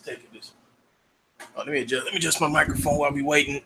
taking this. Oh, let me adjust my microphone while we waiting.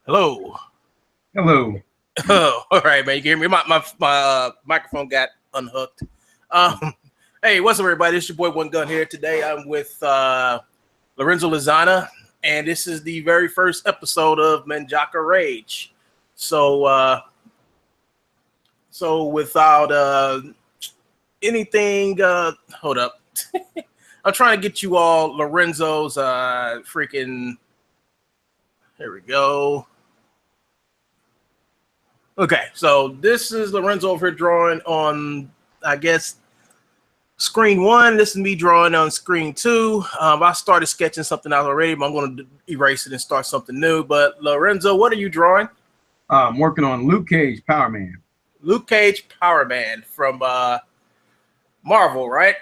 Hello. Hello. Oh, all right, man. You can hear me? My microphone got unhooked. Hey, what's up, everybody? It's your boy One Gun here. Today I'm with Lorenzo Lizana, and this is the very first episode of Mangaka Rage. So without anything, hold up. I'm trying to get you all Lorenzo's freaking. Here we go. Okay, so this is Lorenzo over here drawing on, I guess, screen 1. This is me drawing on screen 2. I started sketching something out already, but I'm going to erase it and start something new. But Lorenzo, what are you drawing? I'm working on Luke Cage, Power Man. Luke Cage, Power Man from Marvel, right?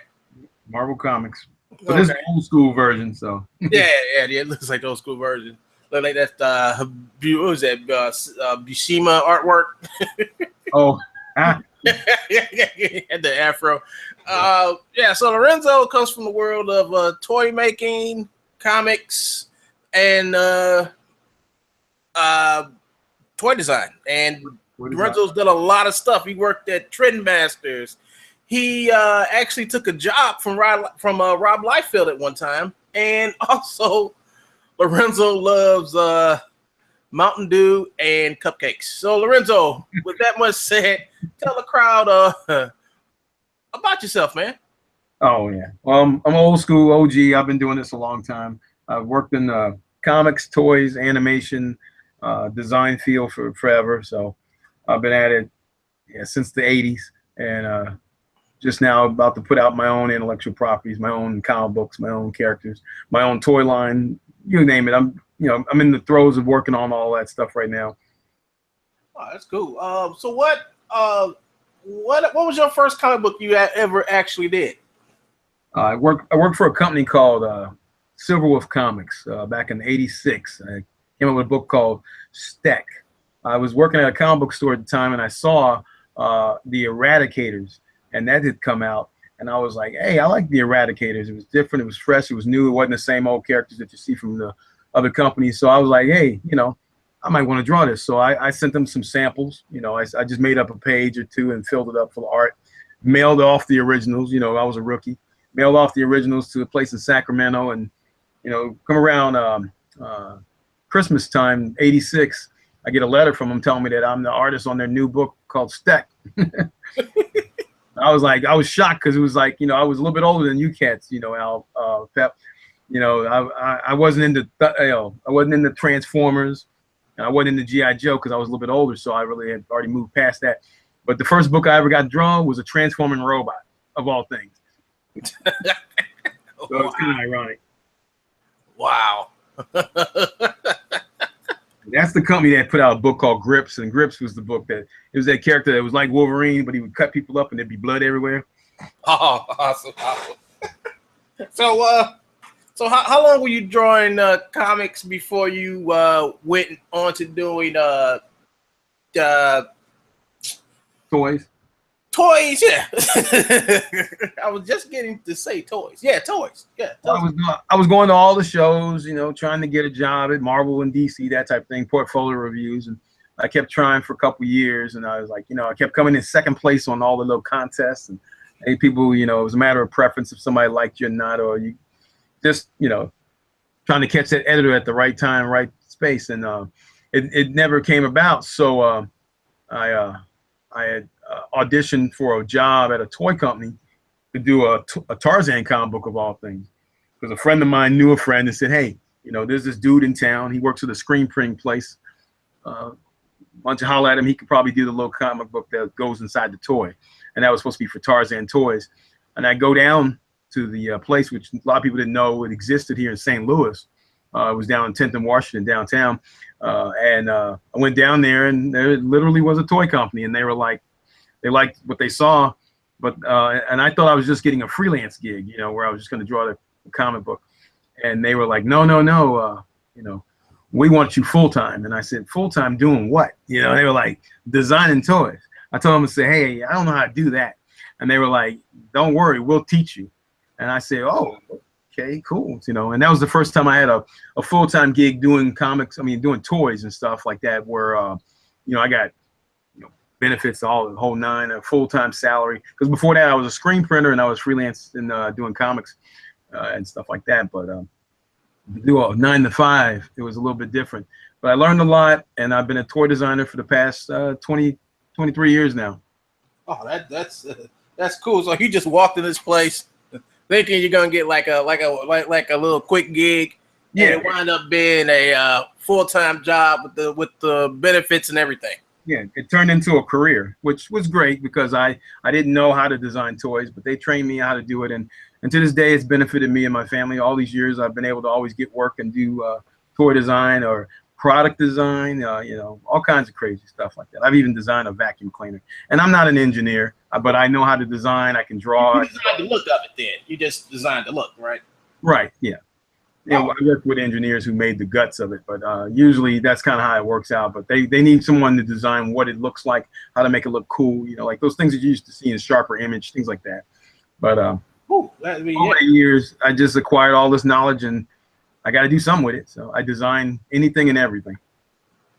Marvel Comics. So this is the old school version, so. yeah, it looks like the old school version. Look like that's what was that? Bushima artwork. Oh, the afro. Yeah, so Lorenzo comes from the world of toy making, comics, and toy design. And Lorenzo's done a lot of stuff. He worked at Trendmasters. He actually took a job from Rob Liefeld at one time, and also Lorenzo loves Mountain Dew and cupcakes. So, Lorenzo, with that much said, tell the crowd about yourself, man. Oh, yeah. Well, I'm old school OG. I've been doing this a long time. I've worked in comics, toys, animation, design field for forever. So I've been at it since the 80s, and just now about to put out my own intellectual properties, my own comic books, my own characters, my own toy line. You name it. I'm in the throes of working on all that stuff right now. Oh, that's cool. So what was your first comic book you ever actually did? I worked for a company called Silverwolf Comics back in '86. I came up with a book called Steck. I was working at a comic book store at the time, and I saw the Eradicators, and that had come out. And I was like, hey, I like the Eradicators. It was different. It was fresh. It was new. It wasn't the same old characters that you see from the other companies. So I was like, hey, I might want to draw this. So I sent them some samples. I just made up a page or two and filled it up full of art. Mailed off the originals. I was a rookie. Mailed off the originals to a place in Sacramento. And, come around Christmas time, '86, I get a letter from them telling me that I'm the artist on their new book called Steck. I was shocked because it was like, I was a little bit older than you cats, Al, Pep. I wasn't into, I wasn't into Transformers, and I wasn't into G.I. Joe because I was a little bit older, so I really had already moved past that. But the first book I ever got drawn was a transforming robot, of all things. So it's kind of ironic. Wow. That's the company that put out a book called Grips, and Grips was the book that it was that character that was like Wolverine, but he would cut people up and there'd be blood everywhere. Oh, awesome. So how long were you drawing comics before you went on to doing Toys? Toys, yeah. I was just getting to say toys. Yeah, toys. Yeah, toys. I was going to all the shows, you know, trying to get a job at Marvel and DC, that type of thing, portfolio reviews. And I kept trying for a couple years. And I was like, you know, I kept coming in second place on all the little contests. And hey, people, you know, it was a matter of preference if somebody liked you or not, or you just, you know, trying to catch that editor at the right time, right space. And it never came about. So I had auditioned for a job at a toy company to do a Tarzan comic book of all things. Because a friend of mine knew a friend and said, hey, you know, there's this dude in town. He works at a screen printing place. Why don't you holler at him? He could probably do the little comic book that goes inside the toy. And that was supposed to be for Tarzan toys. And I go down to the place, which a lot of people didn't know it existed here in St. Louis. It was down in 10th and Washington, downtown. I went down there, and there literally was a toy company. And they were like, they liked what they saw. But and I thought I was just getting a freelance gig, you know, where I was just going to draw the comic book. And they were like, no, you know, we want you full time. And I said, full time doing what? You know, they were like, designing toys. I told them to say, hey, I don't know how to do that. And they were like, don't worry, we'll teach you. And I said, oh, okay, cool. You know, and that was the first time I had a full time gig doing comics. I mean, doing toys and stuff like that, where you know, I got, you know, benefits, all the whole nine, a full time salary. Because before that, I was a screen printer and I was freelance in doing comics and stuff like that. But do a 9 to 5, it was a little bit different. But I learned a lot, and I've been a toy designer for the past 23 years now. Oh, that's cool. So you just walked in this place thinking you're gonna get like a little quick gig, yeah, and it wound up being a full-time job with the benefits and everything. Yeah, it turned into a career, which was great because I didn't know how to design toys, but they trained me how to do it, and to this day, it's benefited me and my family. All these years, I've been able to always get work and do toy design or product design, you know, all kinds of crazy stuff like that. I've even designed a vacuum cleaner, and I'm not an engineer, but I know how to design. I can draw. You designed the look of it, then. You just designed the look, right? Right. Yeah. Yeah. Oh. I work with engineers who made the guts of it, but usually that's kind of how it works out. But they need someone to design what it looks like, how to make it look cool. You know, like those things that you used to see in Sharper Image, things like that. But over the years, I just acquired all this knowledge, and I got to do something with it. So I design anything and everything.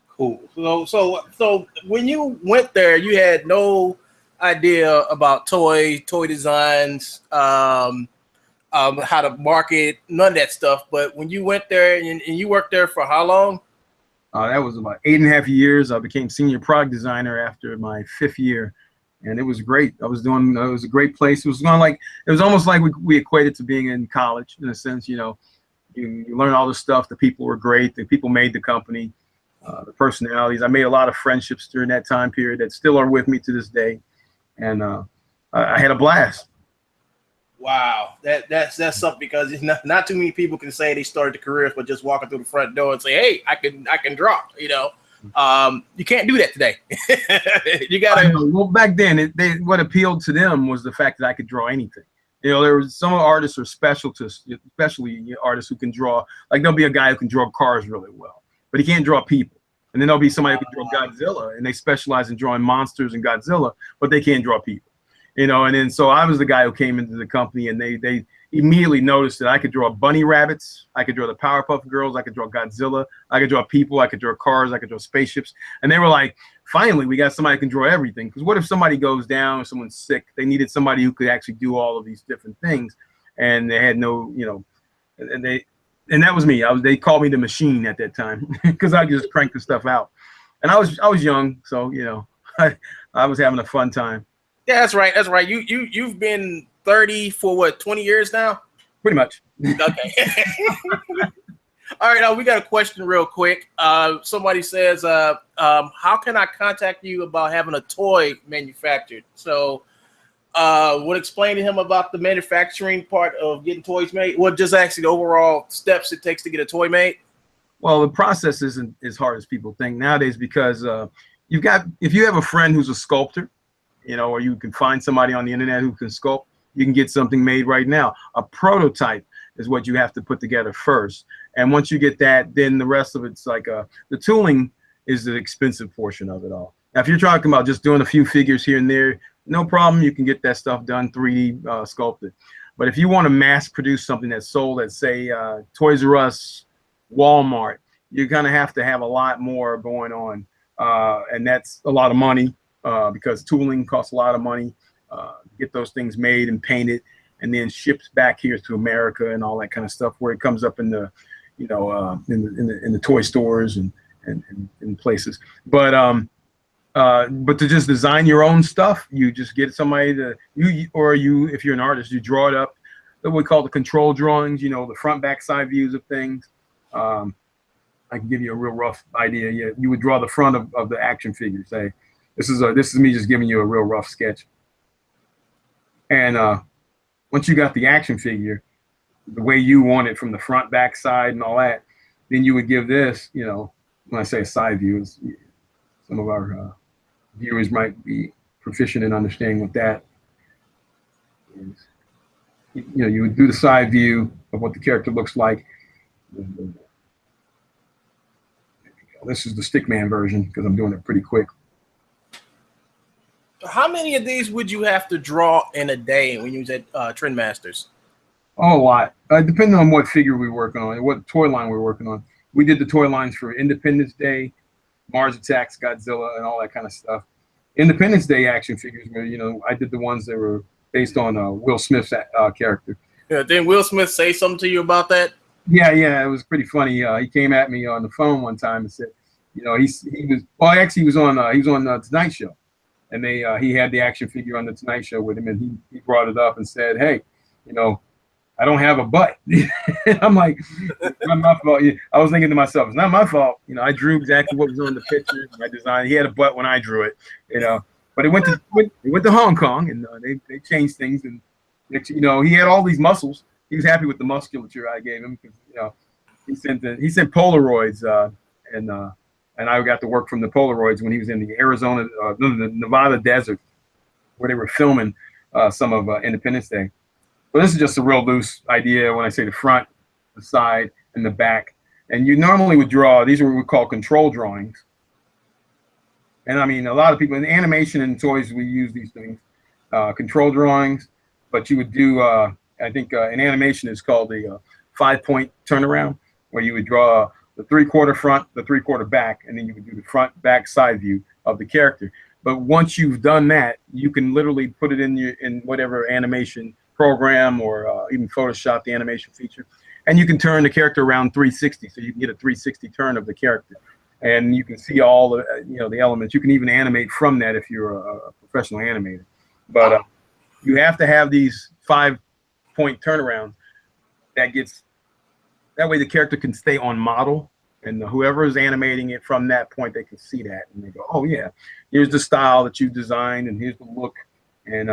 Cool. So when you went there, you had no idea about toy designs, how to market, none of that stuff. But when you went there and you worked there for how long? That was about 8.5 years. I became senior product designer after my 5th year. And it was great. It was a great place. It was almost like we equated to being in college in a sense. You know, you learn all this stuff. The people were great. The people made the company, the personalities. I made a lot of friendships during that time period that still are with me to this day. And I had a blast. Wow, that's something, because it's not too many people can say they started their careers by just walking through the front door and say, hey, I can draw. You know. You can't do that today. You gotta. Well, back then, what appealed to them was the fact that I could draw anything. You know, there was some artists are specialists, especially artists who can draw. Like there'll be a guy who can draw cars really well, but he can't draw people. And then there'll be somebody who can draw Godzilla, and they specialize in drawing monsters and Godzilla, but they can't draw people. You know, and then so I was the guy who came into the company, and they immediately noticed that I could draw bunny rabbits, I could draw the Powerpuff Girls, I could draw Godzilla, I could draw people, I could draw cars, I could draw spaceships. And they were like, finally, we got somebody who can draw everything. Because what if somebody goes down or someone's sick? They needed somebody who could actually do all of these different things. And they had no, you know, and that was me. They called me the machine at that time because I just cranked the stuff out. And I was young, so, you know, I was having a fun time. Yeah, that's right. That's right. You've been 30 for what, 20 years now? Pretty much. Okay. All right. We got a question real quick. Somebody says, how can I contact you about having a toy manufactured? So would explain to him about the manufacturing part of getting toys made. Well, just actually the overall steps it takes to get a toy made. Well, the process isn't as hard as people think nowadays, because if you have a friend who's a sculptor, you know, or you can find somebody on the internet who can sculpt, you can get something made right now. A prototype is what you have to put together first. And once you get that, then the rest of it's like the tooling is the expensive portion of it all. Now, if you're talking about just doing a few figures here and there, no problem. You can get that stuff done 3D sculpted. But if you want to mass produce something that's sold at, say, Toys R Us, Walmart, you're going to have a lot more going on. And that's a lot of money because tooling costs a lot of money to get those things made and painted and then shipped back here to America and all that kind of stuff, where it comes up in the, you know, in the toy stores and places. But to just design your own stuff, you just get somebody to if you're an artist, you draw it up. What we call the control drawings, you know, the front, back, side views of things. I can give you a real rough idea. Yeah, you would draw the front of the action figure. Say, this is me just giving you a real rough sketch. And once you got the action figure, the way you want it from the front, back, side, and all that, then you would give this, you know, when I say a side view, some of our viewers might be proficient in understanding what that is. You know, you would do the side view of what the character looks like. This is the Stickman version because I'm doing it pretty quick. How many of these would you have to draw in a day when you was at Trend Masters? Oh, a lot. Depending on what figure we're working on, what toy line we're working on. We did the toy lines for Independence Day, Mars Attacks, Godzilla, and all that kind of stuff. Independence Day action figures, where, you know, I did the ones that were based on Will Smith's character. Yeah, didn't Will Smith say something to you about that? Yeah, it was pretty funny. He came at me on the phone one time and said, you know, he was on Tonight Show, and he had the action figure on the Tonight Show with him, and he brought it up and said, hey, you know, I don't have a butt. I'm like, it's not my fault. I was thinking to myself, it's not my fault. You know, I drew exactly what was on the picture. I designed. He had a butt when I drew it. You know, but it went to Hong Kong, and they changed things, and you know, he had all these muscles. He was happy with the musculature I gave him because, you know, he sent Polaroids, and I got to work from the Polaroids when he was in the the Nevada desert, where they were filming some of Independence Day. But this is just a real loose idea when I say the front, the side, and the back. And you normally would draw, these are what we call control drawings. And I mean, a lot of people in animation and toys, we use these things, control drawings. But you would do, I think in animation it's called the 5-point turnaround, where you would draw the 3/4 front, the 3/4 back, and then you would do the front, back, side view of the character. But once you've done that, you can literally put it in whatever animation program or even Photoshop, the animation feature, and you can turn the character around 360, so you can get a 360 turn of the character, and you can see all the the elements. You can even animate from that if you're a professional animator. But you have to have these 5-point turnarounds. That way the character can stay on model, and whoever is animating it from that point, they can see that and they go, oh yeah, here's the style that you designed, and here's the look, and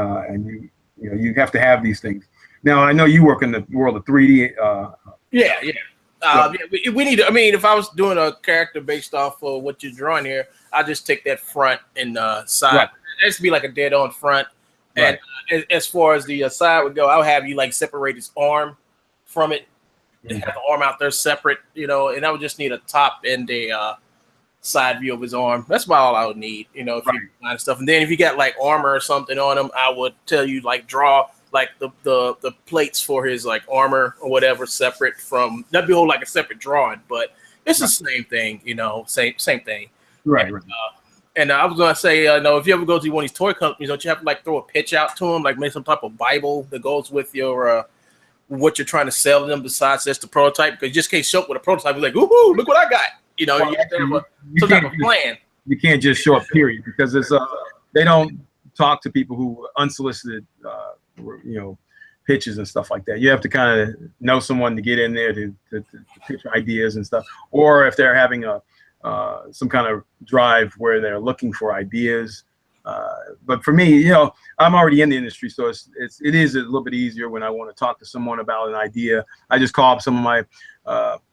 you have to have these things. Now, I know you work in the world of 3D. Yeah. We need to, I mean, if I was doing a character based off of what you're drawing here, I'll just take that front and side. Right. It has to be like a dead-on front. Right. And as far as the side would go, I'll have you like separate his arm from it. Mm-hmm. Have the arm out there separate, and I would just need a top and a side view of his arm. That's about all I would need, if you kind of stuff. And then if you got like armor or something on him, I would tell you like draw like the plates for his like armor or whatever separate from. That'd be like a separate drawing, but it's the same thing, same thing. Right. And I was gonna say, if you ever go to one of these toy companies, don't you have to like throw a pitch out to them, like make some type of Bible that goes with your what you're trying to sell to them besides just the prototype? Because you just can't show up with a prototype. You're like, woohoo, look what I got. You have to have some type of plan. You can't just show up, period, because it's they don't talk to people who unsolicited, pitches and stuff like that. You have to kind of know someone to get in there to pitch ideas and stuff, or if they're having some kind of drive where they're looking for ideas. But for me, I'm already in the industry, so it is a little bit easier when I want to talk to someone about an idea. I just call up some of my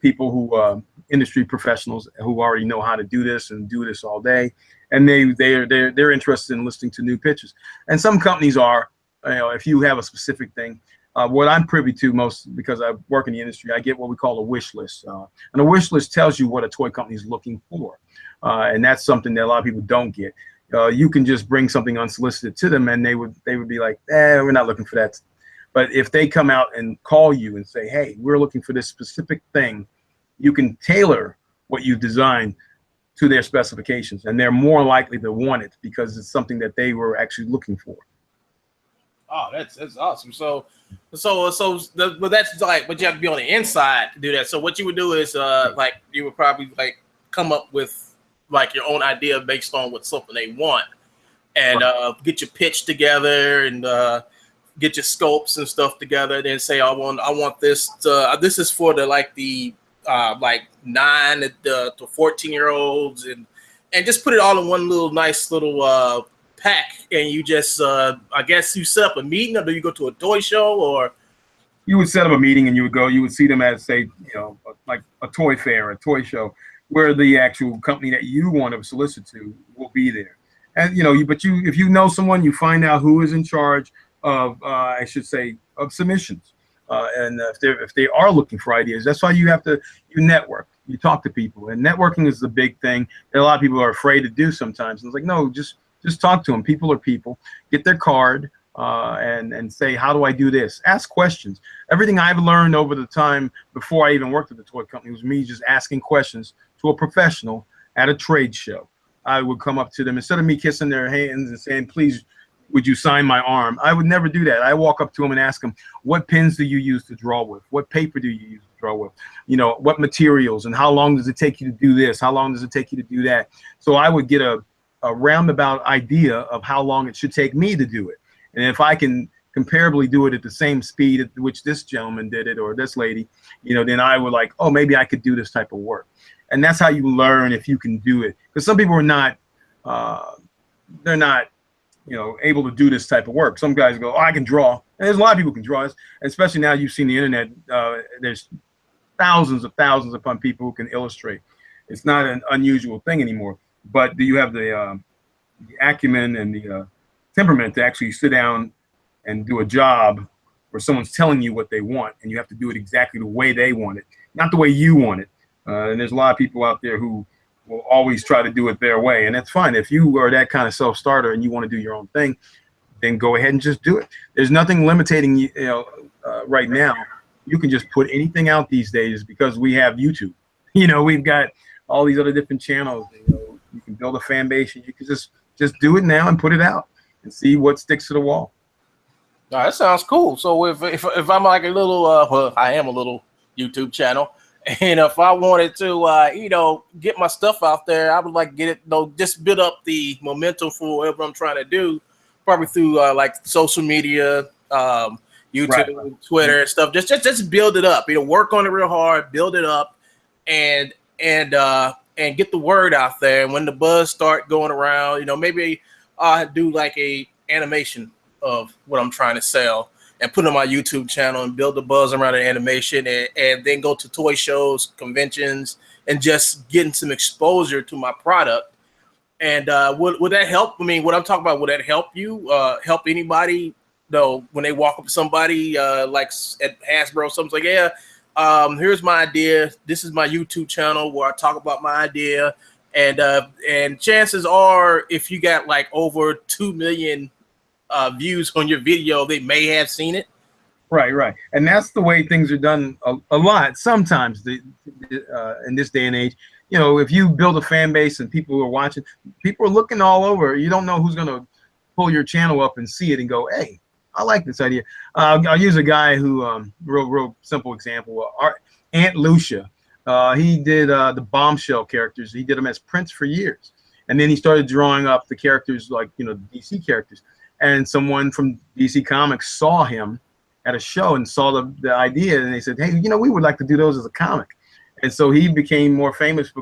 people who industry professionals who already know how to do this and do this all day, and they're interested in listening to new pitches. And some companies are, if you have a specific thing. What I'm privy to most, because I work in the industry, I get what we call a wish list. And a wish list tells you what a toy company is looking for. And that's something that a lot of people don't get. you can just bring something unsolicited to them, and they would be like, we're not looking for that. But if they come out and call you and say, hey, we're looking for this specific thing, you can tailor what you've designed to their specifications, and they're more likely to want it because it's something that they were actually looking for. Oh, that's awesome. But that's like, but you have to be on the inside to do that. So what you would do is, like, you would probably like come up with like your own idea based on what something they want, and get your pitch together and get your scopes and stuff together. Then say, I want this. This is for the like 9 to 14-year-olds, and just put it all in one little nice little pack, and you just I guess you set up a meeting, or do you go to a toy show? Or you would set up a meeting and you would see them at, say, like a toy fair, a toy show, where the actual company that you want to solicit to will be there. And if you know someone, you find out who is in charge of I should say of submissions. And if they are looking for ideas, that's why you network. You talk to people, and networking is the big thing that a lot of people are afraid to do sometimes. And it's like, no, just talk to them. People are people. Get their card and say, how do I do this? Ask questions. Everything I've learned over the time before I even worked at the toy company was me just asking questions to a professional at a trade show. I would come up to them, instead of me kissing their hands and saying, please, would you sign my arm? I would never do that. I walk up to them and ask them, what pens do you use to draw with? What paper do you use to draw with? What materials, and how long does it take you to do this? How long does it take you to do that? So I would get a roundabout idea of how long it should take me to do it. And if I can comparably do it at the same speed at which this gentleman did it, or this lady, then I would like, oh, maybe I could do this type of work. And that's how you learn if you can do it. Because some people are not, they're not, able to do this type of work. Some guys go, oh, I can draw. And there's a lot of people who can draw, especially now you've seen the internet. There's thousands upon people who can illustrate. It's not an unusual thing anymore. But do you have the acumen and the temperament to actually sit down and do a job where someone's telling you what they want, and you have to do it exactly the way they want it, not the way you want it. And there's a lot of people out there who will always try to do it their way, and that's fine. If you are that kind of self-starter and you want to do your own thing, then go ahead and just do it. There's nothing limiting you right now. You can just put anything out these days because we have YouTube. We've got all these other different channels. You can build a fan base, and you can just do it now and put it out and see what sticks to the wall. No, that sounds cool. So if I'm like a little, well, I am a little YouTube channel, and if I wanted to, get my stuff out there, I would like get it, just build up the momentum for whatever I'm trying to do, probably through like social media, YouTube, right, Twitter, and stuff. Just build it up. Work on it real hard, build it up, and get the word out there. And when the buzz start going around, maybe I'll do like a animation of what I'm trying to sell and put it on my YouTube channel and build the buzz around the animation, and then go to toy shows, conventions, and just getting some exposure to my product. And would that help? I mean, what I'm talking about, would that help you? Help anybody? When they walk up to somebody like at Hasbro, something's like, yeah, here's my idea. This is my YouTube channel where I talk about my idea. And chances are, if you got like over 2 million views on your video, they may have seen it. Right. And that's the way things are done a lot. Sometimes in this day and age, if you build a fan base and people are watching, people are looking all over. You don't know who's going to pull your channel up and see it and go, hey, I like this idea. I'll use a guy who, real simple example, Aunt Lucia. He did the Bombshell characters. He did them as prints for years. And then he started drawing up the characters like, the DC characters. And someone from DC Comics saw him at a show and saw the idea, and they said, hey, we would like to do those as a comic. And so he became more famous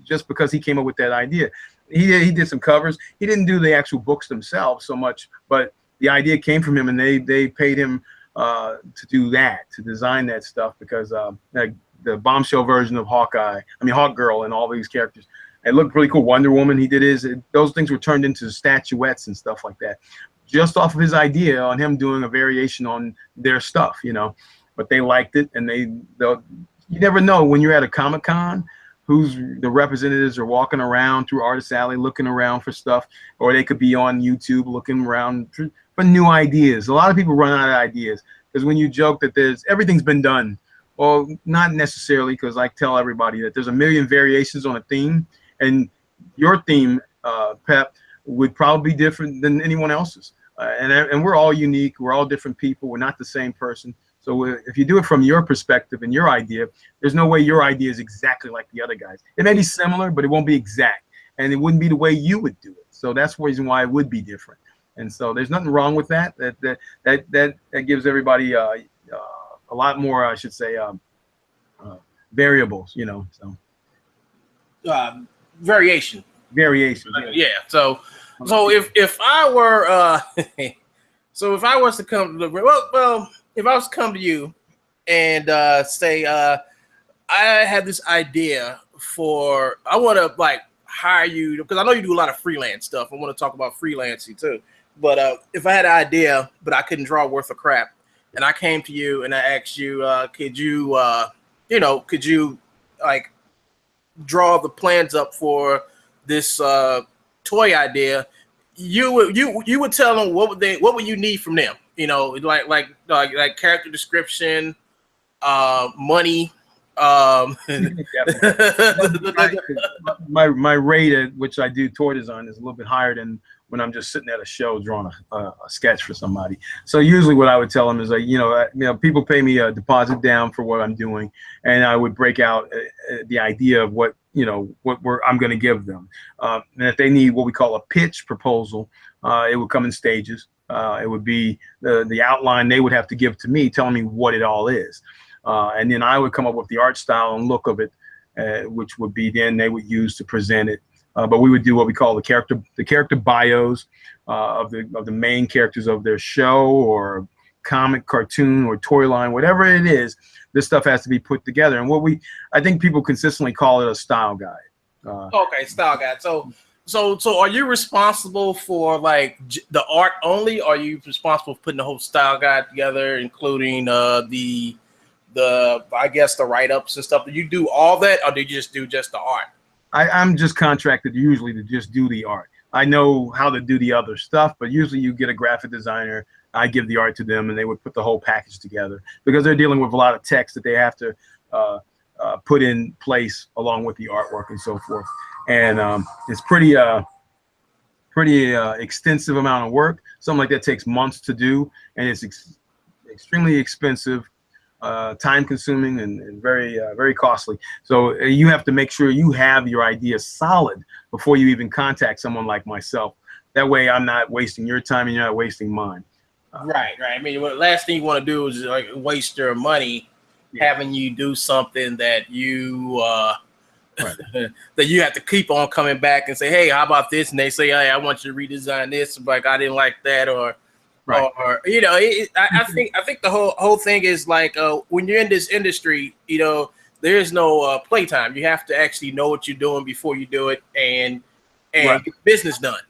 just because he came up with that idea. He did some covers. He didn't do the actual books themselves so much, but the idea came from him, and they paid him to do that, to design that stuff, because like the Bombshell version of Hawkgirl and all these characters, it looked really cool. Wonder Woman, he did those things were turned into statuettes and stuff like that, just off of his idea on him doing a variation on their stuff, but they liked it, and you never know when you're at a Comic-Con who's the representatives are walking around through Artist Alley looking around for stuff, or they could be on YouTube looking around for new ideas. A lot of people run out of ideas because when you joke that everything's been done, well, not necessarily, because I tell everybody that there's a million variations on a theme, and your theme, Pep, would probably be different than anyone else's. And we're all unique. We're all different people. We're not the same person. So if you do it from your perspective and your idea, there's no way your idea is exactly like the other guys. It may be similar, but it won't be exact, and it wouldn't be the way you would do it. So that's the reason why it would be different. And so there's nothing wrong with that. That gives everybody a lot more, I should say, variables. So variation. Variation. Yeah. So if I were so if I was to come to the if I was to come to you and say I had this idea for, I want to like hire you, because I know you do a lot of freelance stuff. I want to talk about freelancing too. But if I had an idea but I couldn't draw worth of crap, and I came to you and I asked you, could you like draw the plans up for this toy idea, you would tell them what would you need from them, like character description, money, my rate at which I do toy design is a little bit higher than when I'm just sitting at a show drawing a sketch for somebody. So usually what I would tell them is like, people pay me a deposit down for what I'm doing, and I would break out the idea of what I'm going to give them. And if they need what we call a pitch proposal, it would come in stages. It would be the outline they would have to give to me, telling me what it all is. And then I would come up with the art style and look of it, which would be then they would use to present it. But we would do what we call the character bios of the main characters of their show or comic, cartoon, or toy line, whatever it is. This stuff has to be put together, and I think people consistently call it a style guide. Okay, style guide. So are you responsible for like the art only? Or are you responsible for putting the whole style guide together, including the I guess the write-ups and stuff? Do you do all that, or do you just do just the art? I'm just contracted usually to just do the art. I know how to do the other stuff, but usually you get a graphic designer, I give the art to them, and they would put the whole package together, because they're dealing with a lot of text that they have to put in place along with the artwork and so forth. And it's pretty extensive amount of work. Something like that takes months to do, and it's extremely expensive, time consuming, and very costly. So you have to make sure you have your idea solid before you even contact someone like myself. That way I'm not wasting your time and you're not wasting mine. Right. I mean, the last thing you want to do is like waste your money having you do something that you that you have to keep on coming back and say, hey, how about this? And they say, hey, I want you to redesign this. Like, I didn't like that, or I think the whole thing is like, when you're in this industry, there is no playtime. You have to actually know what you're doing before you do it, and get business done.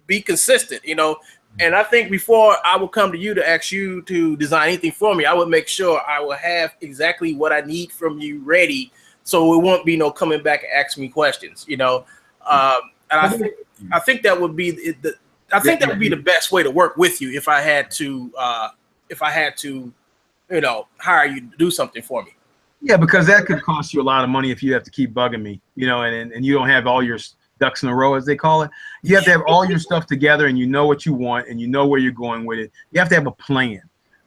Be consistent. And I think before I will come to you to ask you to design anything for me, I would make sure I will have exactly what I need from you ready, so it won't be no coming back and asking me questions. And I think that would be the best way to work with you if I had to hire you to do something for me. Yeah, because that could cost you a lot of money if you have to keep bugging me, and you don't have all your ducks in a row, as they call it. You have to have all your stuff together, and you know what you want, and you know where you're going with it. You have to have a plan,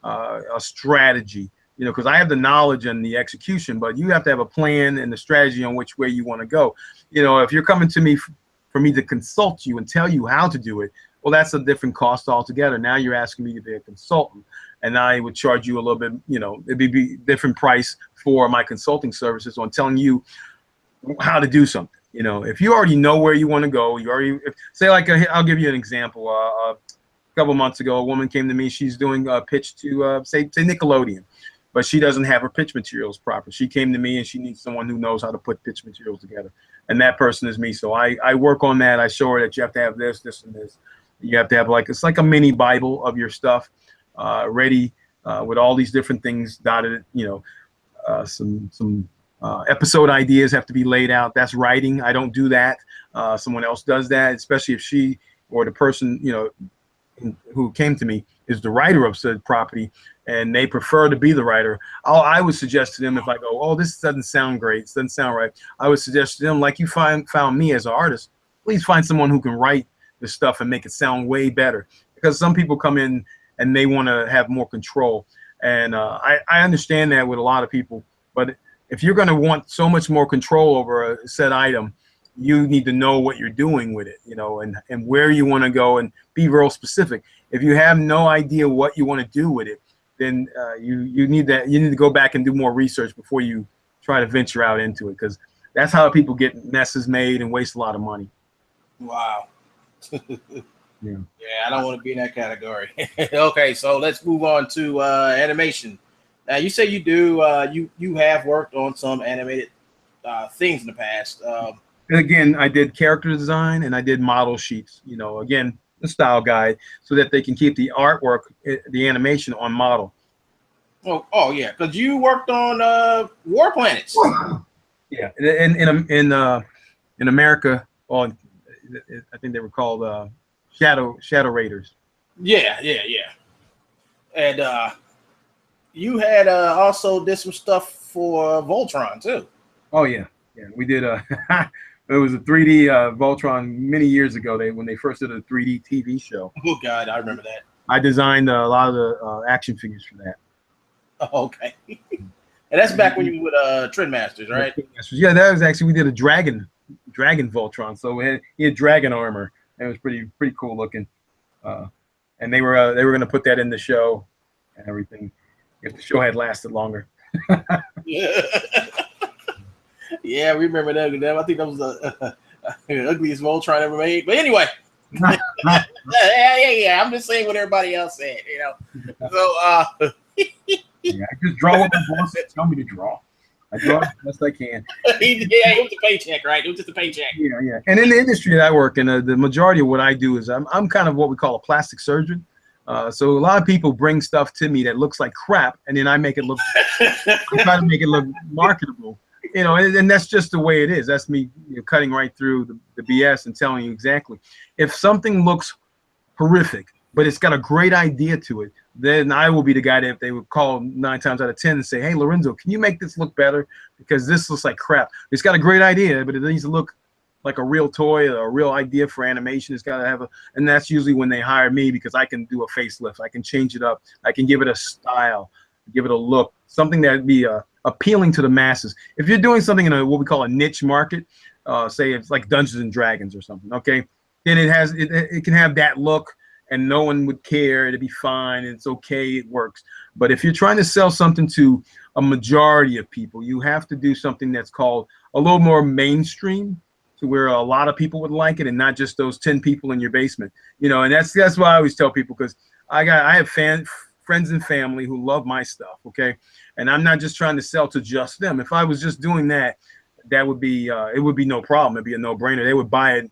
a strategy, because I have the knowledge and the execution, but you have to have a plan and the strategy on which way you want to go. If you're coming to me for me to consult you and tell you how to do it, well, that's a different cost altogether. Now you're asking me to be a consultant, and I would charge you a little bit, it'd be different price for my consulting services on telling you how to do something. If you already know where you want to go, I'll give you an example. A couple months ago, a woman came to me. She's doing a pitch to say Nickelodeon, but she doesn't have her pitch materials proper. She came to me and she needs someone who knows how to put pitch materials together, and that person is me. So I work on that. I show her that you have to have this, and this. You have to have it's like a mini Bible of your stuff ready with all these different things dotted. Some Episode ideas have to be laid out. That's writing. I don't do that. Someone else does that, especially if she or the person, you know, who came to me is the writer of said property, and they prefer to be the writer. I would suggest to them, if I go, oh, this doesn't sound great, this doesn't sound right, I would suggest to them, like you found me as an artist, please find someone who can write the stuff and make it sound way better. Because some people come in and they want to have more control. And I understand that with a lot of people. But if you're going to want so much more control over a said item, you need to know what you're doing with it, you know, and where you want to go, and be real specific. If you have no idea what you want to do with it, then you need to go back and do more research before you try to venture out into it, because that's how people get messes made and waste a lot of money. Wow. Yeah. Yeah, I don't want to be in that category. Okay, so let's move on to animation. Now, you say you do you have worked on some animated things in the past. And again, I did character design and I did model sheets, you know, again, the style guide, so that they can keep the artwork, the animation on model. Oh yeah, because you worked on War Planets. Yeah, in America, well, I think they were called Shadow Raiders. Yeah. And you had also did some stuff for Voltron too. Oh yeah, we did. It was a 3D Voltron many years ago. When they first did a 3D TV show. Oh God, I remember that. I designed a lot of the action figures for that. Oh, okay. And that's back when you were with Trendmasters, right? Yeah, that was actually, we did a dragon Voltron. So he had dragon armor. It was pretty cool looking. And they were going to put that in the show and everything if the show had lasted longer. Yeah, we remember that. I think that was the ugliest Voltron ever made. But anyway, yeah. I'm just saying what everybody else said, you know. So, yeah, I just draw what my boss tell me to draw. I draw as best I can. Yeah, it was a paycheck, right? It was just a paycheck. Yeah. And in the industry that I work in, the majority of what I do is I'm kind of what we call a plastic surgeon. So a lot of people bring stuff to me that looks like crap, and then I make it look. I try to make it look marketable. You know, and that's just the way it is. That's me, you know, cutting right through the BS and telling you exactly. If something looks horrific, but it's got a great idea to it, then I will be the guy that they would call 9 times out of 10 and say, hey, Lorenzo, can you make this look better? Because this looks like crap. It's got a great idea, but it needs to look like a real toy or a real idea for animation. It's got to have and that's usually when they hire me, because I can do a facelift. I can change it up. I can give it a style, give it a look, something that'd be appealing to the masses. If you're doing something in what we call a niche market, say it's like Dungeons and Dragons or something, okay, then it can have that look and no one would care. It'd be fine. It's okay. It works. But if you're trying to sell something to a majority of people, you have to do something that's called a little more mainstream, to where a lot of people would like it, and not just those 10 people in your basement. You know, and that's why I always tell people, because I have friends and family who love my stuff, okay? And I'm not just trying to sell to just them. If I was just doing that, that would be it would be no problem. It'd be a no-brainer. They would buy it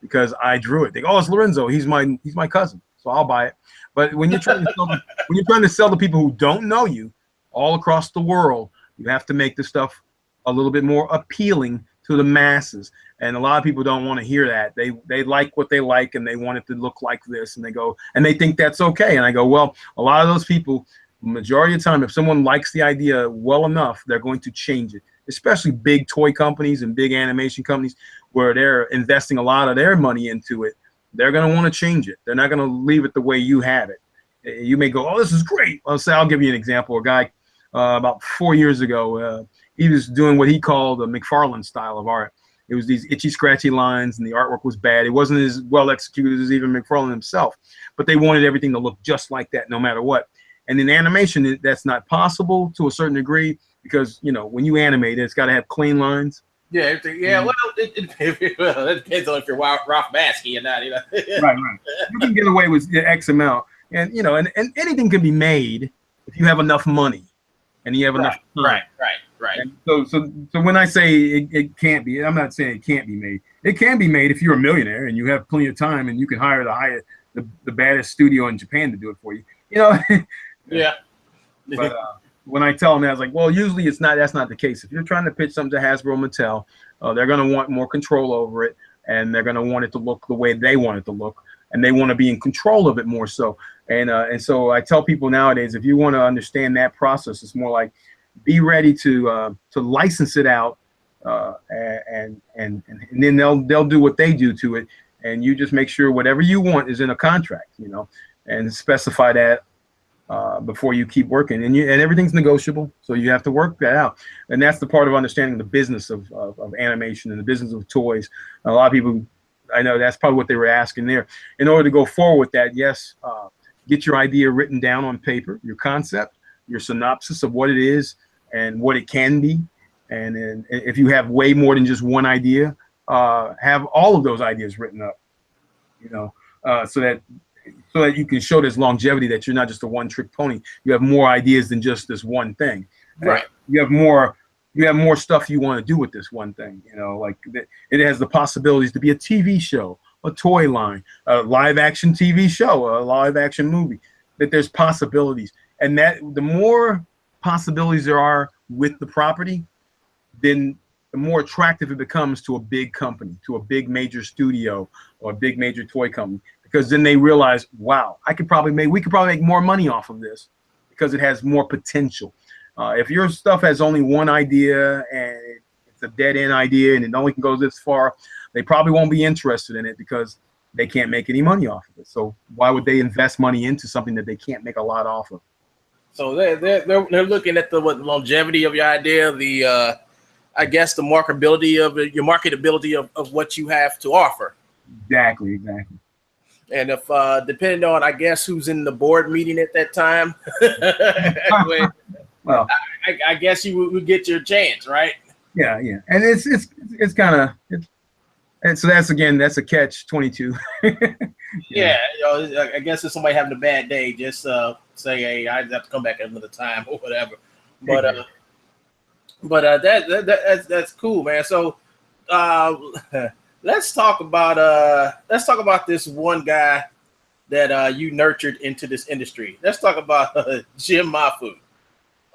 because I drew it. They go, oh, it's Lorenzo. He's my cousin, so I'll buy it. But when you're trying to sell to people who don't know you all across the world, you have to make the stuff a little bit more appealing to the masses. And a lot of people don't want to hear that. They like what they like, and they want it to look like this, and they think that's okay. And I go, well, a lot of those people, majority of the time, if someone likes the idea well enough, they're going to change it. Especially big toy companies and big animation companies, where they're investing a lot of their money into it. They're going to want to change it. They're not going to leave it the way you have it. You may go, oh, this is great. I'll give you an example. A guy about 4 years ago, he was doing what he called the McFarlane style of art. It was these itchy, scratchy lines, and the artwork was bad. It wasn't as well executed as even McFarlane himself, but they wanted everything to look just like that, no matter what. And in animation, that's not possible to a certain degree, because, you know, when you animate it, it's got to have clean lines. Yeah, well, it depends on if you're Ralph Baskey or not, you know. Right. You can get away with X amount, and you know, and anything can be made if you have enough money and you have enough time. Right. And so when I say it can't be, I'm not saying it can't be made. It can be made if you're a millionaire and you have plenty of time and you can hire the baddest studio in Japan to do it for you. You know. Yeah. But when I tell them that, I was like, well, usually it's not. That's not the case. If you're trying to pitch something to Hasbro Mattel, they're going to want more control over it, and they're going to want it to look the way they want it to look, and they want to be in control of it more so. And so I tell people nowadays, if you want to understand that process, it's more like be ready to license it out, and then they'll do what they do to it, and you just make sure whatever you want is in a contract, and specify that before you keep working, and everything's negotiable, so you have to work that out. And that's the part of understanding the business of animation and the business of toys. A lot of people, I know that's probably what they were asking there. In order to go forward with that, yes, get your idea written down on paper, your concept, your synopsis of what it is and what it can be. And then if you have way more than just one idea, have all of those ideas written up, so that you can show this longevity, that you're not just a one-trick pony. You have more ideas than just this one thing. Right. You have more stuff you want to do with this one thing. Like it has the possibilities to be a TV show, a toy line, a live-action TV show, a live-action movie. That there's possibilities, and that the more possibilities there are with the property, then the more attractive it becomes to a big company, to a big major studio or a big major toy company, because then they realize, wow, we could probably make more money off of this because it has more potential. If your stuff has only one idea and it's a dead end idea and it only can go this far, they probably won't be interested in it because they can't make any money off of it. So why would they invest money into something that they can't make a lot off of? So they're looking at the longevity of your idea, the I guess the marketability of what you have to offer. Exactly. And if depending on, I guess, who's in the board meeting at that time, well, I guess you would get your chance, right? Yeah, and it's kind of and so that's a catch-22. Yeah, I guess if somebody having a bad day, just say, hey, I have to come back another time or whatever. But that's cool, man. So let's talk about this one guy that you nurtured into this industry. Let's talk about Jim Mafu.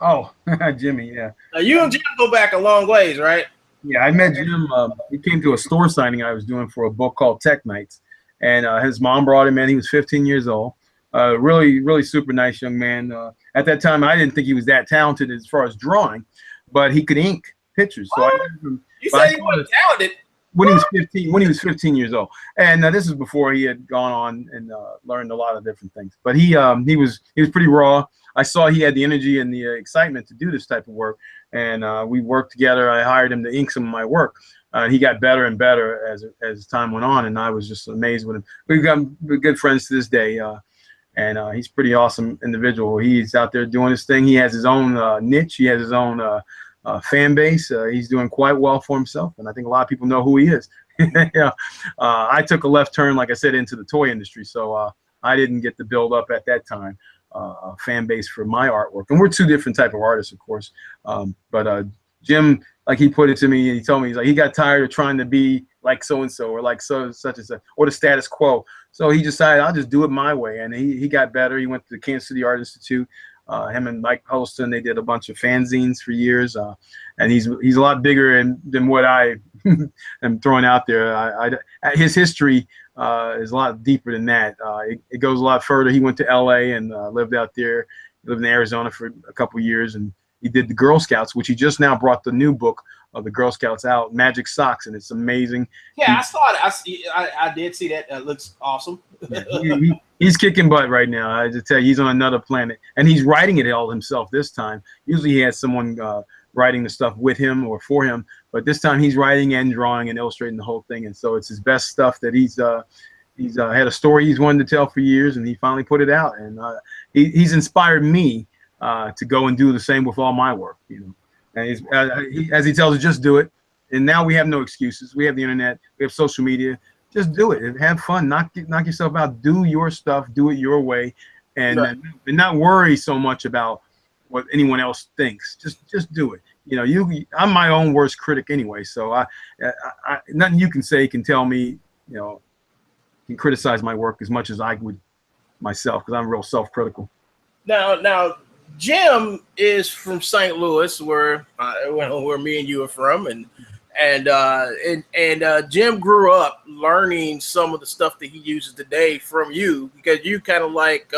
Oh, Jimmy, yeah. You and Jim go back a long ways, right? Yeah, I met Jim. He came to a store signing I was doing for a book called Tech Nights, and his mom brought him in. He was 15 years old. Really, really super nice young man. At that time, I didn't think he was that talented as far as drawing, but he could ink pictures. So you said he wasn't talented when he was 15. When he was 15 years old, and this is before he had gone on and learned a lot of different things. But he was pretty raw. I saw he had the energy and the excitement to do this type of work, and we worked together. I hired him to ink some of my work. He got better and better as time went on, and I was just amazed with him. We're good friends to this day, and he's a pretty awesome individual. He's out there doing his thing. He has his own niche. He has his own fan base. He's doing quite well for himself, and I think a lot of people know who he is. Yeah. I took a left turn, like I said, into the toy industry, so I didn't get the build up at that time. A fan base for my artwork, and we're two different type of artists, of course. But Jim, like he put it to me, he told me, he's like, he got tired of trying to be like so and so or like such and such or the status quo. So he decided, I'll just do it my way, and he got better. He went to the Kansas City Art Institute. Him and Mike Holston, they did a bunch of fanzines for years, and he's a lot bigger than what I am throwing out there. His history is a lot deeper than that. It goes a lot further. He went to LA and lived out there. He lived in Arizona for a couple of years, and he did the Girl Scouts, which he just now brought the new book of the Girl Scouts out, Magic Socks, and it's amazing. Yeah, I saw it. I did see that. It looks awesome. He's kicking butt right now. I just tell you, he's on another planet, and he's writing it all himself this time. Usually he has someone writing the stuff with him or for him, but this time he's writing and drawing and illustrating the whole thing, and so it's his best stuff that he's had a story he's wanted to tell for years, and he finally put it out, and he's inspired me to go and do the same with all my work, And as he tells us, just do it. And now we have no excuses. We have the internet. We have social media. Just do it and have fun. Knock yourself out. Do your stuff. Do it your way, and not worry so much about what anyone else thinks. Just do it. I'm my own worst critic anyway. So I nothing you can say can tell me, can criticize my work as much as I would myself, because I'm real self-critical. Now, Jim is from St. Louis, where me and you are from, and Jim grew up learning some of the stuff that he uses today from you, because you kind of like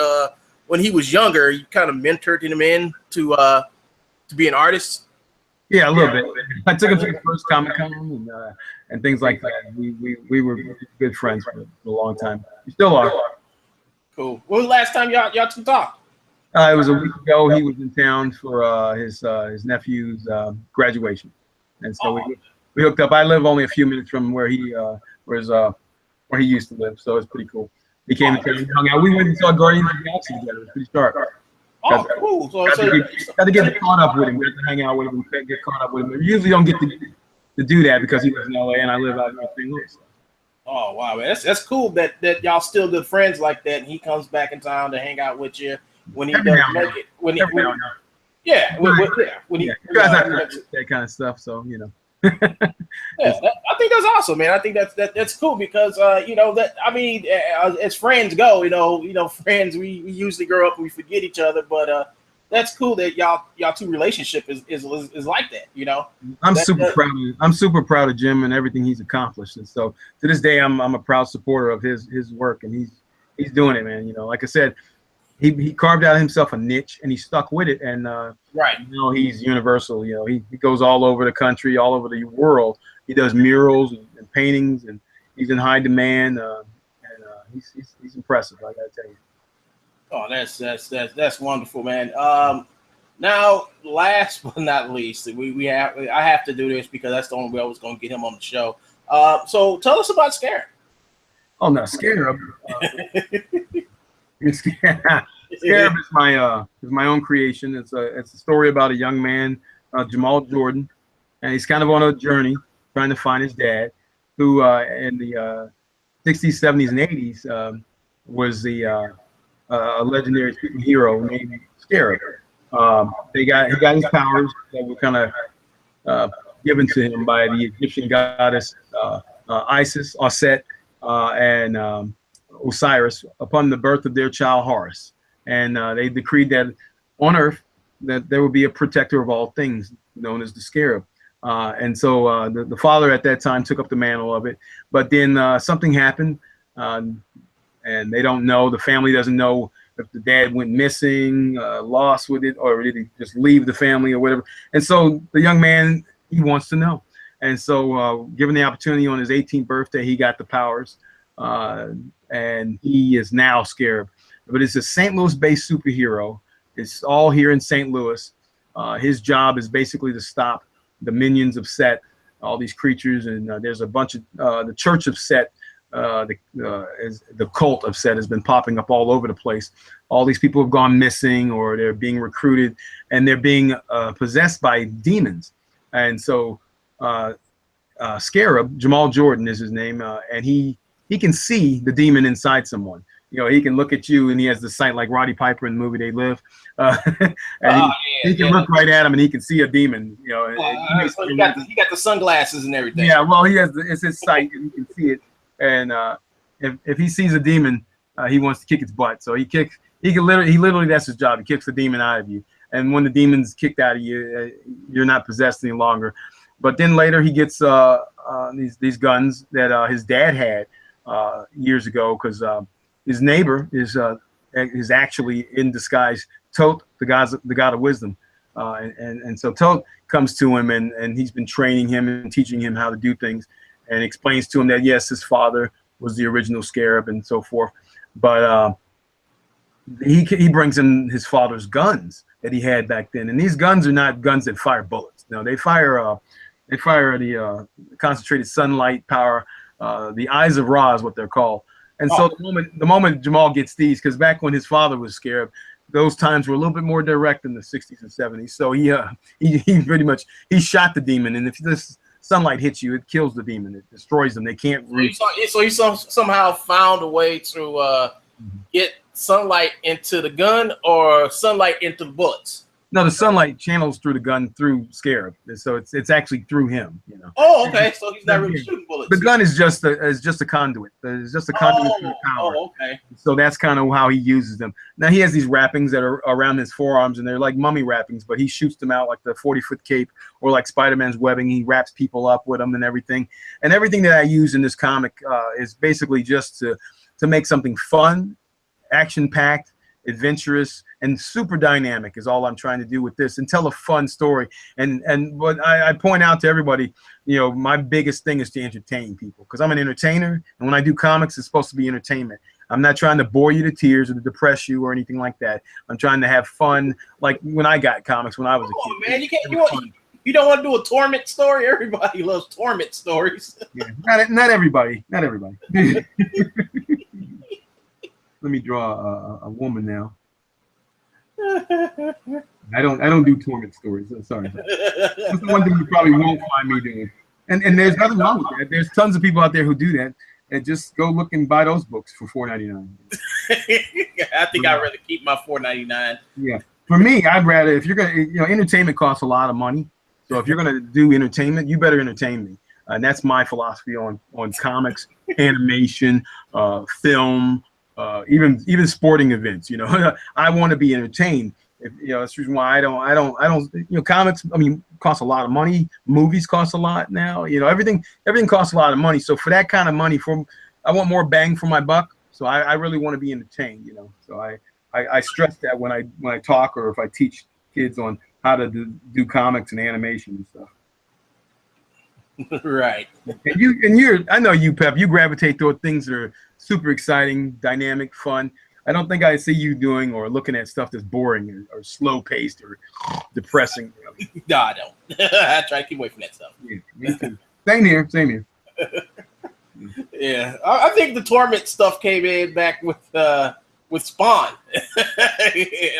when he was younger, you kind of mentored him in to be an artist. Yeah, a little bit. I took him to the first Comic-Con and things like that. We were good friends for a long time. We still are. Cool. When was the last time y'all two talked? It was a week ago. He was in town for his nephew's graduation, and so we hooked up. I live only a few minutes from where he used to live, so it's pretty cool. He came and hung out. We went and saw Guardians of the Galaxy together. It was pretty sharp. Oh, cool. So, got to get caught up with him. We had to hang out with him. We get caught up with him. We usually don't get to do that because he lives in LA and I live out here in St. Louis. Oh wow, man, that's cool that y'all still good friends like that, and he comes back in town to hang out with you when he does make it. When he guys have that kind of stuff, so you know. Yeah, I think that's awesome, man. I think that's cool because as friends go, friends we usually grow up and we forget each other, but that's cool that y'all two relationship is like that, you know. I'm super proud of Jim and everything he's accomplished, and so to this day I'm a proud supporter of his work, and he's doing it, man. You know, like I said, he carved out himself a niche and he stuck with it, and right. You know, he's universal. You know, he goes all over the country, all over the world. He does murals and paintings, and he's in high demand, and he's impressive. I gotta tell you. Oh, that's wonderful, man. Now, last but not least, I have to do this because that's the only way I was going to get him on the show. So tell us about Scarab. Oh no, Scarab. Scarab is my own creation. It's a story about a young man, Jamal Jordan, and he's kind of on a journey trying to find his dad, who in the 60s, 70s, and 80s was a legendary superhero named Scarab. He got his powers that were kind of given to him by the Egyptian goddess Isis, Osset, and Osiris upon the birth of their child Horus, and they decreed that on Earth that there would be a protector of all things known as the Scarab. And so the father at that time took up the mantle of it, but then something happened, and they don't know. The family doesn't know if the dad went missing, lost with it, or did he just leave the family or whatever. And so the young man, he wants to know. And so given the opportunity on his 18th birthday, he got the powers. And he is now Scarab, but it's a St. Louis-based superhero. It's all here in St. Louis. His job is basically to stop the minions of Set, all these creatures, and there's a bunch of the Church of Set, the cult of Set has been popping up all over the place. All these people have gone missing, or they're being recruited, and they're being possessed by demons. And so Scarab, Jamal Jordan is his name, and he can see the demon inside someone. You know, he can look at you, and he has the sight like Roddy Piper in the movie They Live. And he can look right at him, and he can see a demon. You know, so he got the sunglasses and everything. Yeah, well, it's his sight, and he can see it. And if he sees a demon, he wants to kick its butt. So he literally that's his job. He kicks the demon out of you. And when the demon's kicked out of you, you're not possessed any longer. But then later he gets these guns that his dad had years ago, because his neighbor is actually in disguise Tot, the god of wisdom, and so Tot comes to him, and he's been training him and teaching him how to do things, and explains to him that yes, his father was the original Scarab and so forth, but he brings in his father's guns that he had back then, and these guns are not guns that fire bullets. No, they fire the concentrated sunlight power. The eyes of Ra is what they're called. And so the moment Jamal gets these, because back when his father was Scarab, those times were a little bit more direct in the 60s and 70s. So he pretty much shot the demon, and if this sunlight hits you, it kills the demon. It destroys them. They can't reach. So he somehow found a way to get sunlight into the gun or sunlight into the bullets. No, the sunlight channels through the gun through Scarab, so it's actually through him. You know. Oh, okay. So he's not really shooting bullets. The gun is just a conduit. It's just a conduit for the power. Oh, okay. So that's kind of how he uses them. Now he has these wrappings that are around his forearms, and they're like mummy wrappings, but he shoots them out like the 40-foot cape, or like Spider-Man's webbing. He wraps people up with them and everything. And everything that I use in this comic is basically just to make something fun, action-packed, adventurous, and super dynamic is all I'm trying to do with this, and tell a fun story. And what I point out to everybody, you know, my biggest thing is to entertain people, because I'm an entertainer, and when I do comics, it's supposed to be entertainment. I'm not trying to bore you to tears or to depress you or anything like that. I'm trying to have fun, like when I got comics when I was a kid. Man, you don't want to do a torment story? Everybody loves torment stories. Yeah, not everybody. Not everybody. Let me draw a woman now. I don't do torment stories. Sorry. That's the one thing you probably won't find me doing. And there's nothing wrong with that. There's tons of people out there who do that. And just go look and buy those books for $4.99. I think I'd rather keep my $4.99. Yeah. For me, I'd rather, if you're gonna, you know, entertainment costs a lot of money. So if you're gonna do entertainment, you better entertain me. And that's my philosophy on comics, animation, film. Even sporting events, you know, I want to be entertained. You know, that's the reason why I don't, you know, comics, I mean, cost a lot of money. Movies cost a lot now. You know, everything costs a lot of money. So for that kind of money, I want more bang for my buck. So I really want to be entertained, you know. So I stress that when I talk, or if I teach kids on how to do comics and animation and stuff. Right. And I know you, Pep, you gravitate toward things that are super exciting, dynamic, fun. I don't think I see you doing or looking at stuff that's boring or slow paced or depressing. No, I don't. I try to keep away from that stuff. Yeah, me too. Same here. Yeah, I think the torment stuff came in back with Spawn.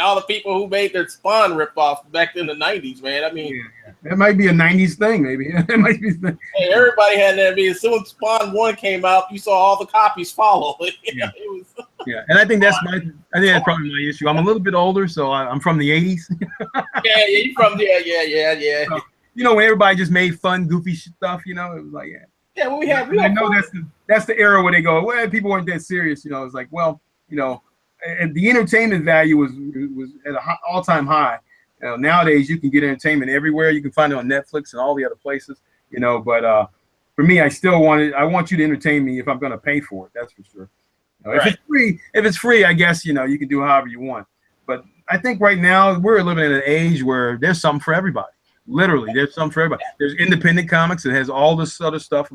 All the people who made their Spawn ripoff back in the 90s, man. I mean, yeah. That might be a 90s thing, maybe. It might be. Hey, everybody had that. I mean, as soon as Spawn 1 came out, you saw all the copies follow. Yeah. Yeah, and I think that's probably my issue. I'm a little bit older, so I'm from the 80s. Yeah, you from there. Yeah. So, you know, when everybody just made fun, goofy stuff, you know, it was like, yeah. Yeah, well, we had I know that's the era where they go, well, people weren't that serious, you know. It's like, well, you know, and the entertainment value was at an all-time high. You know, nowadays you can get entertainment everywhere. You can find it on Netflix and all the other places, you know. But for me, I want you to entertain me if I'm going to pay for it. That's for sure. You know, right. If it's free, I guess, you know, you can do however you want. But I think right now we're living in an age where there's something for everybody. Literally, there's something for everybody. There's independent comics that has all this other stuff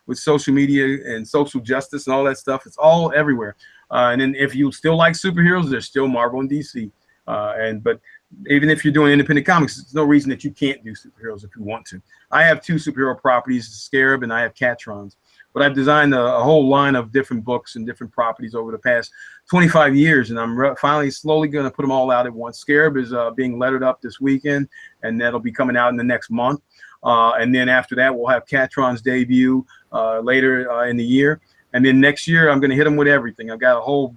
with social media and social justice and all that stuff. It's all everywhere. And then if you still like superheroes, there's still Marvel and DC. But even if you're doing independent comics, there's no reason that you can't do superheroes if you want to. I have 2 superhero properties, Scarab and I have Catrons. But I've designed a whole line of different books and different properties over the past 25 years, and I'm finally slowly going to put them all out at once. Scarab is being lettered up this weekend, and that'll be coming out in the next month. And then after that, we'll have Catron's debut later in the year. And then next year, I'm going to hit them with everything. I've got a whole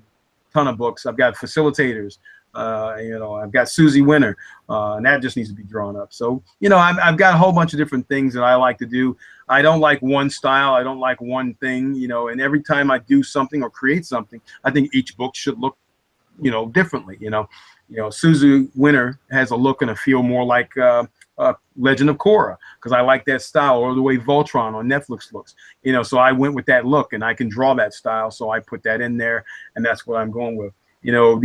ton of books. I've got facilitators. You know, I've got Susie Winter, and that just needs to be drawn up. So, you know, I've got a whole bunch of different things that I like to do. I don't like one style. I don't like one thing, you know, and every time I do something or create something, I think each book should look, you know, differently. You know, Susie Winter has a look and a feel more like Legend of Korra, because I like that style, or the way Voltron on Netflix looks. You know, so I went with that look, and I can draw that style, so I put that in there, and that's what I'm going with. You know,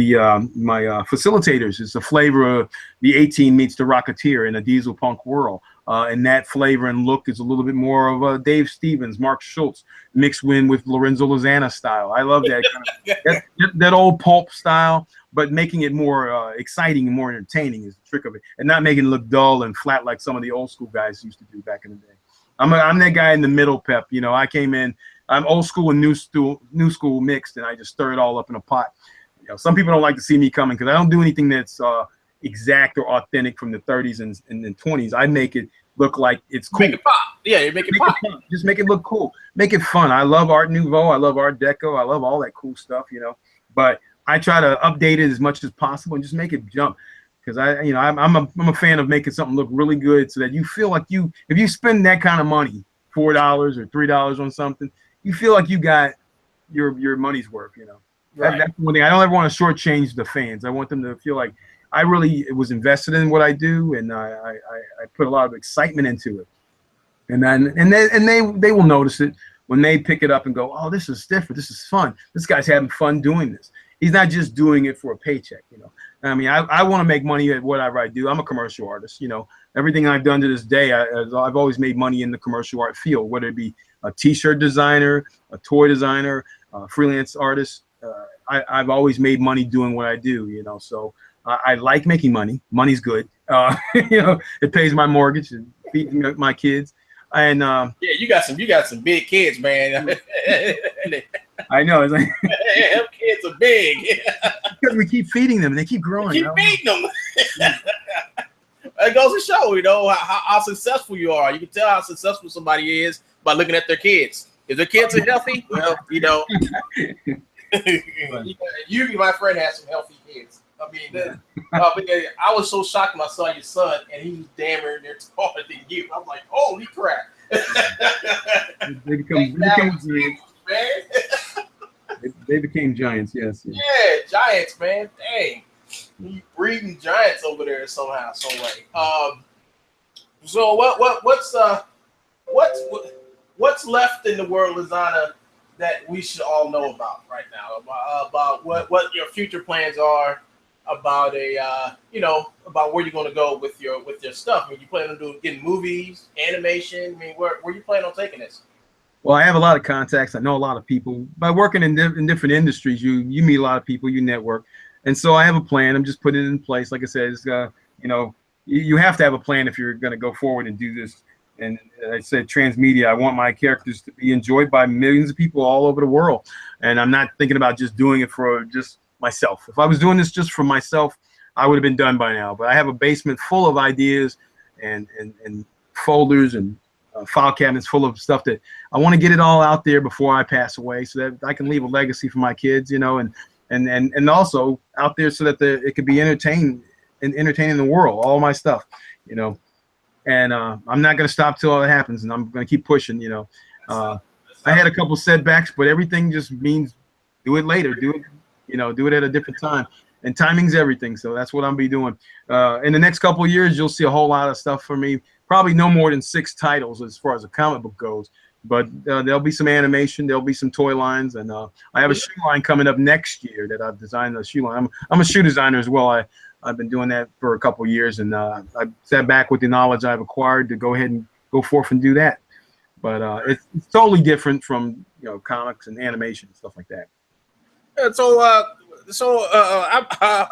my facilitators is the flavor of the 18 meets the Rocketeer in a diesel punk world. And that flavor and look is a little bit more of Dave Stevens, Mark Schultz, mixed in with Lorenzo Lizana style. I love that kind of that old pulp style, but making it more exciting and more entertaining is the trick of it, and not making it look dull and flat like some of the old school guys used to do back in the day. I'm that guy in the middle, Pep. You know, I came in, I'm old school and new school mixed, and I just stir it all up in a pot. You know, some people don't like to see me coming because I don't do anything that's exact or authentic from the 30s and the 20s. I make it look like it's cool. Make it pop. Yeah, you make it pop. Just make it look cool. Make it fun. I love Art Nouveau. I love Art Deco. I love all that cool stuff, you know. But I try to update it as much as possible and just make it jump. because I'm a fan of making something look really good so that you feel like if you spend that kind of money, $4 or $3 on something, you feel like you got your money's worth. Right. That's one thing. I don't ever want to shortchange the fans. I want them to feel like I really was invested in what I do, and I put a lot of excitement into it. And they will notice it when they pick it up and go, oh, this is different. This is fun. This guy's having fun doing this. He's not just doing it for a paycheck. I mean, I want to make money at whatever I do. I'm a commercial artist. Everything I've done to this day, I've always made money in the commercial art field, whether it be a T-shirt designer, a toy designer, a freelance artist. I've always made money doing what I do. So I like making money. Money's good. It pays my mortgage and feeds my kids. And yeah, you got some big kids, man. I know. It's like them kids are big. because we keep feeding them and they keep growing. Keep feeding them. It goes to show, how successful you are. You can tell how successful somebody is by looking at their kids. If their kids are healthy, well, you, my friend, has some healthy kids. I mean, I was so shocked when I saw your son, and he was damn near taller than you. I'm like, holy crap! They became giants, man. They became giants, yes. Yeah, giants, man. Dang, you breeding giants over there somehow, some way. So what's left in the world, Lizana, that we should all know about right now? About what your future plans are. About about where you're going to go with your stuff. I mean, you plan on getting movies, animation. I mean, where you plan on taking this? Well, I have a lot of contacts. I know a lot of people. By working in different industries, you meet a lot of people, you network, and so I have a plan. I'm just putting it in place. Like I said, it's you have to have a plan if you're going to go forward and do this. And I said transmedia. I want my characters to be enjoyed by millions of people all over the world, and I'm not thinking about just doing it for just myself. If I was doing this just for myself, I would have been done by now. But I have a basement full of ideas and folders and file cabinets full of stuff that I want to get it all out there before I pass away, so that I can leave a legacy for my kids, and also out there so that it could be entertaining the world, all my stuff, And I'm not going to stop till it happens, and I'm going to keep pushing. I had a couple setbacks, but everything just means do it later. Do it at a different time. And timing's everything, so that's what I'm be doing. In the next couple of years, you'll see a whole lot of stuff from me. Probably no more than 6 titles as far as a comic book goes. But there'll be some animation, there'll be some toy lines, and I have a shoe line coming up next year that I've designed a shoe line. I'm a shoe designer as well. I've been doing that for a couple of years, and I sat back with the knowledge I've acquired to go ahead and go forth and do that. But it's totally different from comics and animation and stuff like that. I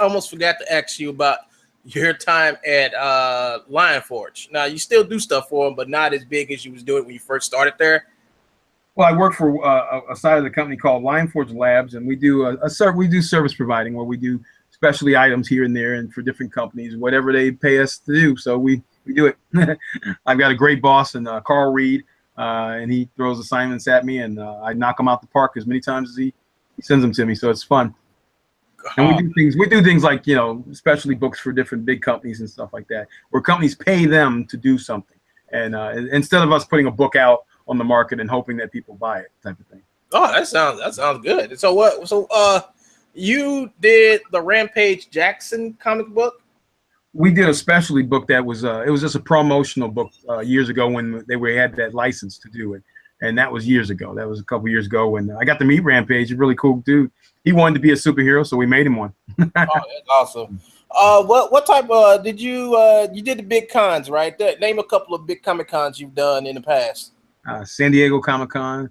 almost forgot to ask you about your time at Lion Forge. Now, you still do stuff for them, but not as big as you was doing when you first started there. Well, I work for a side of the company called Lion Forge Labs, and we do we do service providing where we do specialty items here and there and for different companies, whatever they pay us to do. So we do it. I've got a great boss, and Carl Reed, and he throws assignments at me, and I knock them out the park as many times as he sends them to me. So it's fun. And we do things like, specialty books for different big companies and stuff like that, where companies pay them to do something. And instead of us putting a book out on the market and hoping that people buy it, type of thing. Oh, that sounds good. So you did the Rampage Jackson comic book? We did a specialty book that was it was just a promotional book years ago when they had that license to do it. And that was years ago. That was a couple years ago when I got to meet Rampage, a really cool dude. He wanted to be a superhero, so we made him one. Oh, that's awesome. What type did you did the big cons, right? Name a couple of big Comic Cons you've done in the past. San Diego Comic Con,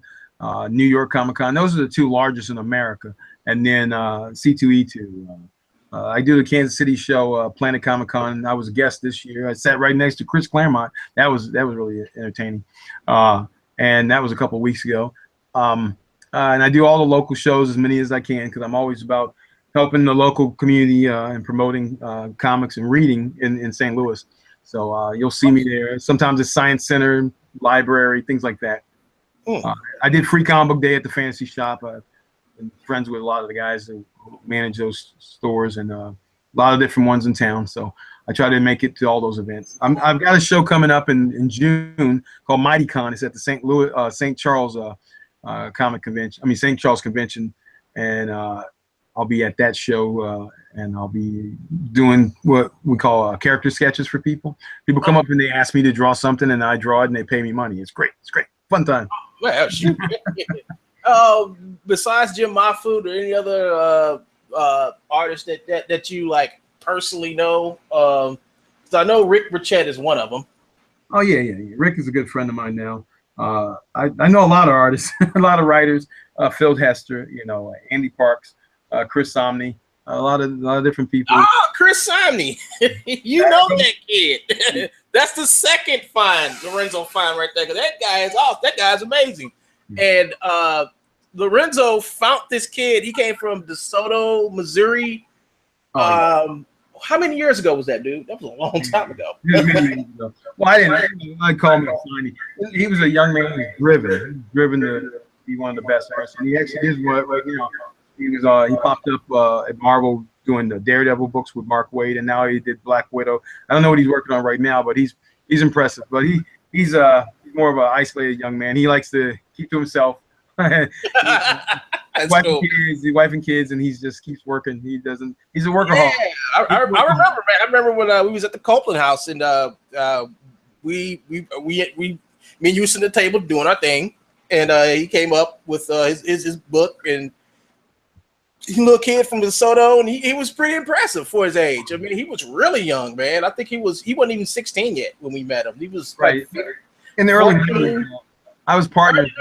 New York Comic Con. Those are the 2 largest in America. And then C2E2. I do the Kansas City show, Planet Comic Con. I was a guest this year. I sat right next to Chris Claremont. That was really entertaining. And that was a couple of weeks ago. And I do all the local shows, as many as I can, because I'm always about helping the local community and promoting comics and reading in St. Louis. So you'll see me there. Sometimes it's Science Center, library, things like that. I did Free Comic Book Day at the Fantasy Shop. I've been friends with a lot of the guys who manage those stores, and a lot of different ones in town. So I try to make it to all those events. I've got a show coming up in June called Mighty Con. It's at the St. Charles comic convention. I mean St. Charles convention, and I'll be at that show, and I'll be doing what we call character sketches for people. People come up and they ask me to draw something, and I draw it, and they pay me money. It's great. It's great. Fun time. Well, shoot. Besides Jim Mahfood, or any other artists that you like personally know? So I know Rick Burchett is one of them. Oh yeah. Rick is a good friend of mine now. I know a lot of artists, a lot of writers. Phil Hester, Andy Parks, Chris Somney, a lot of different people. Oh, Chris Somney, you know that kid. That's the second Lorenzo find right there. 'Cause that guy is awesome. That guy's amazing. And Lorenzo found this kid. He came from DeSoto, Missouri. How many years ago was that, dude? That was a long time ago. Well, I call him Somney. He was a young man who was driven to be one of the best artists. And he actually is one right now. He popped up at Marvel doing the Daredevil books with Mark Waid, and now he did Black Widow. I don't know what he's working on right now, but he's impressive. But he's more of an isolated young man. He likes to keep to himself. Wife and kids, and he just keeps working. He's a workaholic. Yeah, I remember, man. I remember when we was at the Copeland house, and me and you was sitting at the table doing our thing, and he came up with his book, and he little kid from DeSoto, and he was pretty impressive for his age. I mean, he was really young, man. I think he wasn't even 16 yet when we met him. He was right in the early 90s. I was partnered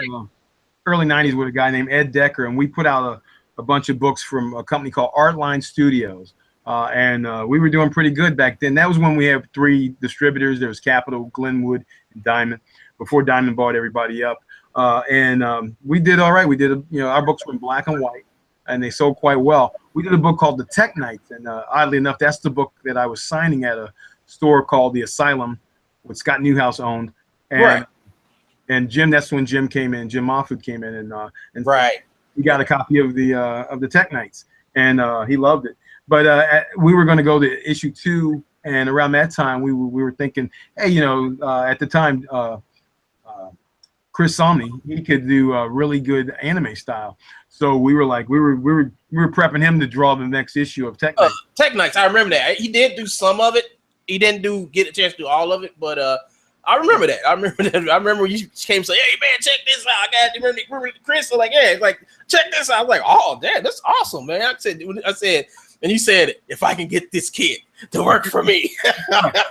early 90s with a guy named Ed Decker, and we put out a bunch of books from a company called Artline Studios, and we were doing pretty good back then. That was when we had 3 distributors. There was Capitol, Glenwood, and Diamond, before Diamond bought everybody up, and we did all right. We did our books were in black and white, and they sold quite well. We did a book called The Tech Knights, and oddly enough, that's the book that I was signing at a store called The Asylum, which Scott Newhouse owned. And, right. And Jim, that's when Jim came in. Jim Mahfood came in, and right. He got a copy of the Tech Knights, and he loved it. But we were going to go to issue 2, and around that time, we were thinking, hey, at the time, Chris Somney, he could do a really good anime style. So we were like, we were prepping him to draw the next issue of Tech Knights. Tech Knights, I remember that. He did do some of it. He didn't get a chance to do all of it, but I remember that. I remember you came and said, "Hey man, check this out." I got remember Chris was like, "Yeah, it's like check this out." I was like, "Oh, damn, that's awesome, man." I said, and you said, "If I can get this kid to work for me,"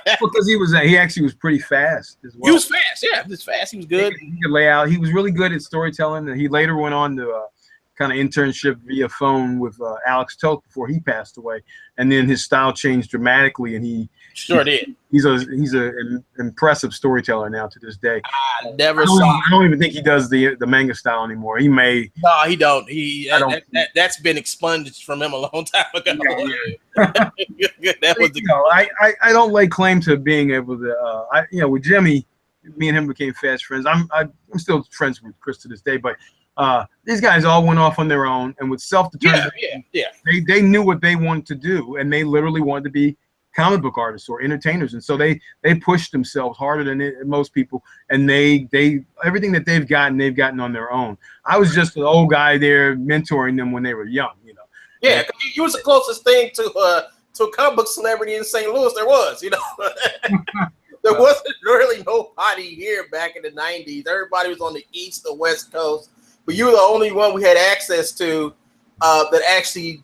because he actually was pretty fast as well. He was fast, yeah. He was fast. He was good. He could lay out. He was really good at storytelling. And he later went on to kind of internship via phone with Alex Toth before he passed away, and then his style changed dramatically, and he did. He's an impressive storyteller now to this day. I don't even think he does the manga style anymore. He may. No, he don't. That's been expunged from him a long time ago. Yeah. I don't lay claim to being able to. With Jimmy, me and him became fast friends. I'm still friends with Chris to this day, but these guys all went off on their own, and with self-determination, they knew what they wanted to do, and they literally wanted to be comic book artists or entertainers, and so they pushed themselves harder than most people, and they everything that they've gotten on their own. I was just an old guy there mentoring them when they were young, Yeah, you was the closest thing to a comic book celebrity in St. Louis there was, There wasn't really nobody here back in the 90s. Everybody was on the East or West Coast, but you were the only one we had access to that actually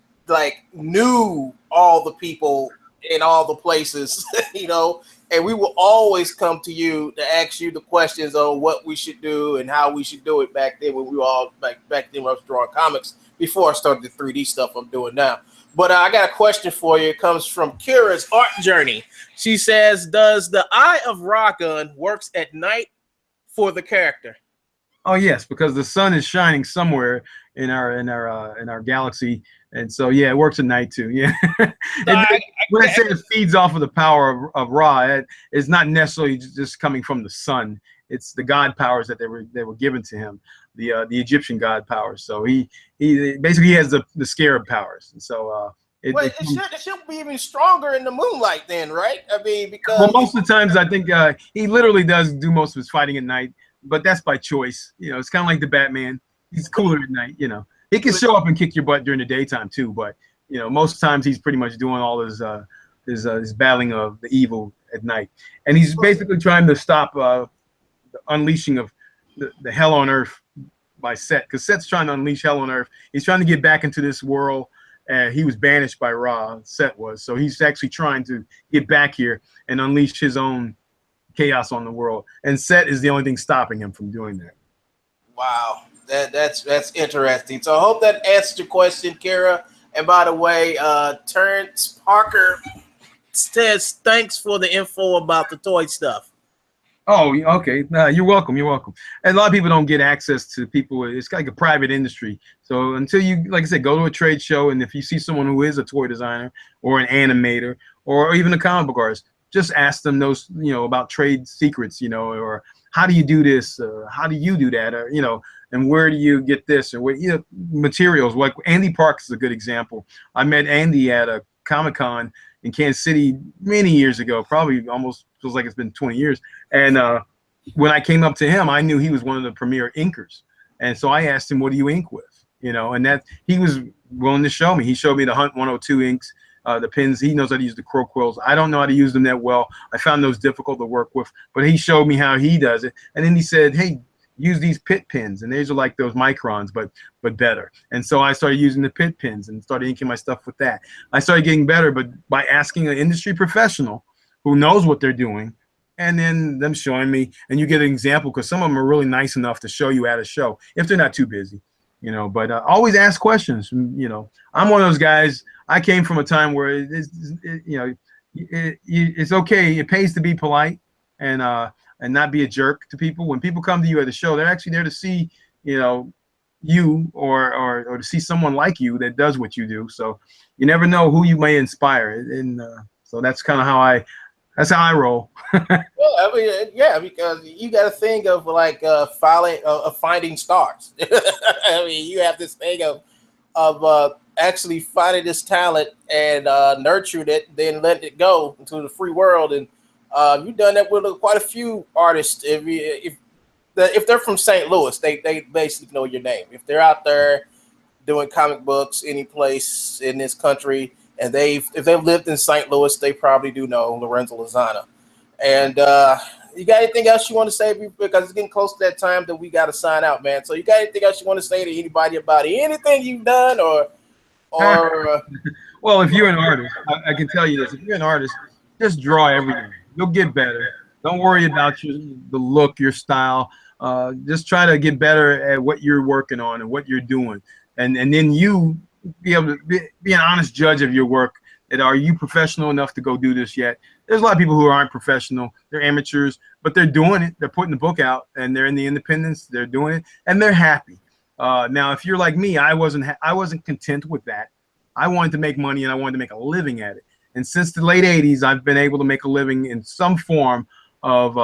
knew all the people in all the places, and we will always come to you to ask you the questions on what we should do and how we should do it back then when we were all back then when I was drawing comics before I started the 3D stuff I'm doing now. But I got a question for you. It comes from Kira's Art Journey. She says, does the Eye of Ra gun works at night for the character? Oh yes, because the sun is shining somewhere in our galaxy, and so yeah, it works at night too. Yeah. When I say it feeds off of the power of Ra, it's not necessarily just coming from the sun. It's the god powers that they were given to him, the Egyptian god powers. So he basically has the scarab powers, and so Well, it should be even stronger in the moonlight then, right? I mean, because well, most of the times I think he literally does do most of his fighting at night, but that's by choice. You know, it's kind of like the Batman. He's cooler at night. You know, he can show up and kick your butt during the daytime too, but you know, most times he's pretty much doing all his battling of the evil at night, and he's basically trying to stop the unleashing of the hell on earth by Set, because Set's trying to unleash hell on earth. He's trying to get back into this world. He was banished by Ra, Set was. So he's actually trying to get back here and unleash his own chaos on the world. And Set is the only thing stopping him from doing that. Wow, that's interesting. So I hope that answers your question, Kara. And by the way, Terrence Parker says thanks for the info about the toy stuff. Oh, okay. No, you're welcome. You're welcome. And a lot of people don't get access to people. It's like a private industry. So until you, like I said, go to a trade show, and if you see someone who is a toy designer or an animator or even a comic book artist, just ask them those, you know, about trade secrets, you know, or how do you do this? How do you do that? Or, you know, and where do you get this? Or what, you know, materials. Like Andy Parks is a good example. I met Andy at a Comic-Con in Kansas City many years ago, probably almost feels like it's been 20 years. And when I came up to him, I knew he was one of the premier inkers. And so I asked him, what do you ink with? You know, and that he was willing to show me. He showed me the Hunt 102 inks, the pins. He knows how to use the Crow Quills. I don't know how to use them that well. I found those difficult to work with, but he showed me how he does it. And then he said, hey, use these pit pins. And these are like those microns, but better. And so I started using the pit pins and started inking my stuff with that. I started getting better, but by asking an industry professional who knows what they're doing, and then them showing me, and you get an example, because some of them are really nice enough to show you at a show if they're not too busy, you know. But always ask questions. You know, I'm one of those guys. I came from a time where it's okay. It pays to be polite and not be a jerk to people. When people come to you at a show, they're actually there to see, you know, you or to see someone like you that does what you do. So you never know who you may inspire, and so that's kind of how I roll. I mean, yeah, because you got a thing of like finding stars. I mean, you have this thing of actually finding this talent and nurturing it, then letting it go into the free world. And you've done that with quite a few artists. If they're from St. Louis, they basically know your name. If they're out there doing comic books any place in this country, and if they've lived in St. Louis, they probably do know Lorenzo Lizana. And you got anything else you want to say? Because it's getting close to that time that we got to sign out, man. So you got anything else you want to say to anybody about anything you've done or well, if you're an artist, I can tell you this. If you're an artist, just draw everything. You'll get better. Don't worry about the look, your style. Just try to get better at what you're working on and what you're doing. And then you be able to be an honest judge of your work. And are you professional enough to go do this yet? There's a lot of people who aren't professional. They're amateurs, but they're doing it. They're putting the book out, and they're in the independents. They're doing it, and they're happy. Now, if you're like me, I wasn't content with that. I wanted to make money, and I wanted to make a living at it. And since the late 80s, I've been able to make a living in some form of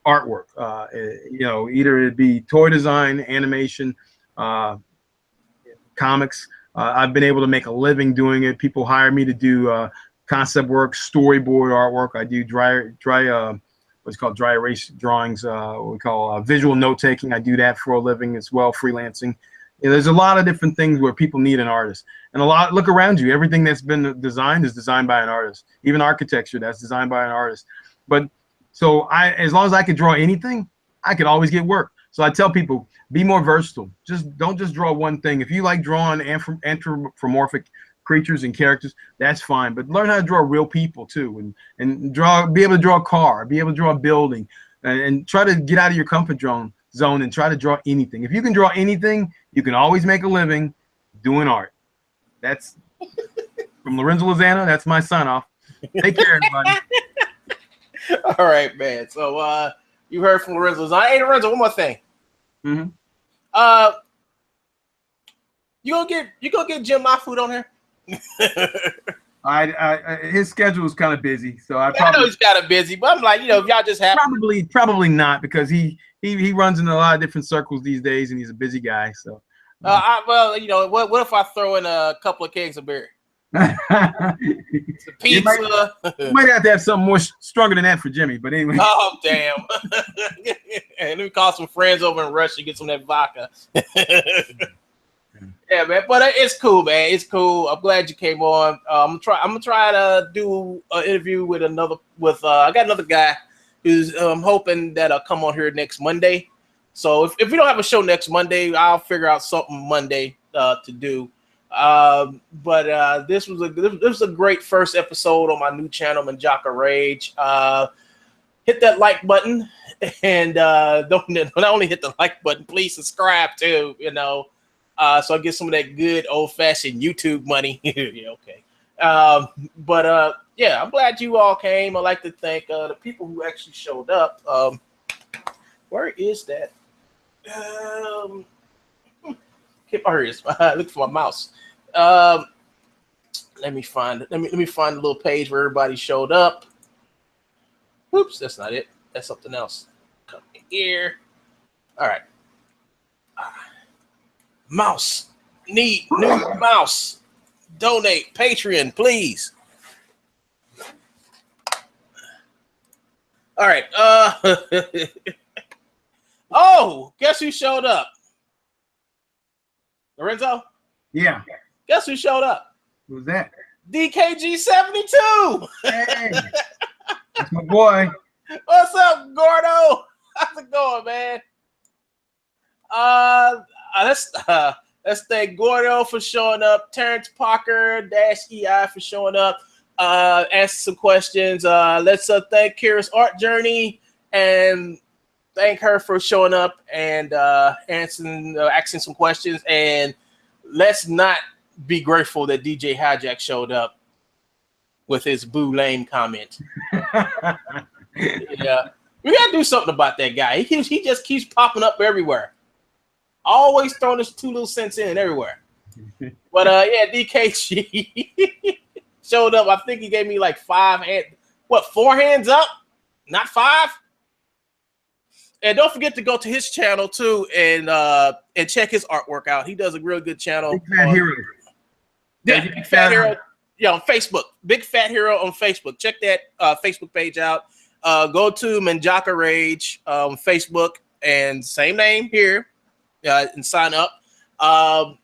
artwork. You know, either it be toy design, animation, comics. I've been able to make a living doing it. People hire me to do concept work, storyboard artwork. I do what's called dry erase drawings, what we call visual note taking. I do that for a living as well, freelancing. You know, there's a lot of different things where people need an artist, and look around you. Everything that's been designed is designed by an artist. Even architecture, that's designed by an artist. But so as long as I could draw anything, I could always get work. So I tell people, be more versatile. Don't just draw one thing. If you like drawing anthropomorphic creatures and characters, that's fine. But learn how to draw real people too, and be able to draw a car, be able to draw a building, and try to get out of your comfort zone and try to draw anything. If you can draw anything, you can always make a living doing art. That's from Lorenzo Lizana. That's my sign off. Take care, everybody. All right, man. So you heard from Lorenzo Lizana. Hey, Lorenzo, one more thing. Mm-hmm. You gonna get Jim my food on here? His schedule is kind of busy, so I know he's kind of busy, but I'm like, you know, if y'all just have probably not, because he runs in a lot of different circles these days, and he's a busy guy. So well, you know, what if I throw in a couple of kegs of beer? The pizza. You might have to have something more stronger than that for Jimmy, but anyway. Oh, damn. And let me call some friends over in Russia, get some of that vodka. Yeah, man, but it's cool, man. It's cool. I'm glad you came on. I'm gonna try to do an interview with I got another guy who's hoping that I'll come on here next Monday. So if we don't have a show next Monday, I'll figure out something Monday to do. But this was a great first episode on my new channel, Mangaka Rage. Hit that like button, and don't not only hit the like button, please subscribe too. So I get some of that good old-fashioned YouTube money. Yeah, okay. Yeah, I'm glad you all came. I'd like to thank the people who actually showed up. Where is that? Oh, here it is. Look for my mouse. Let me find the little page where everybody showed up. Oops, that's not it. That's something else. Come here. All right. Mouse. Need new mouse. Donate. Patreon, please. All right. Oh, guess who showed up? Lorenzo? Yeah. Guess who showed up? Who's that? DKG72. Hey, that's my boy. What's up, Gordo? How's it going, man? Let's thank Gordo for showing up. Terrence Parker -EI for showing up. Ask some questions. Let's thank Kira's Art Journey and thank her for showing up and asking some questions. And let's not be grateful that DJ Hijack showed up with his boo lame comment. Yeah, we gotta do something about that guy. He just keeps popping up everywhere. Always throwing his 2 little cents in everywhere. But yeah, DKG showed up. I think he gave me like 4 hands up, not 5. And don't forget to go to his channel too and check his artwork out. He does a real good channel. Big Fat Hero. Yeah, Big Fat Hero. Yeah, on Facebook. Big Fat Hero on Facebook. Check that Facebook page out. Go to Mangaka Rage on Facebook and same name here and sign up. All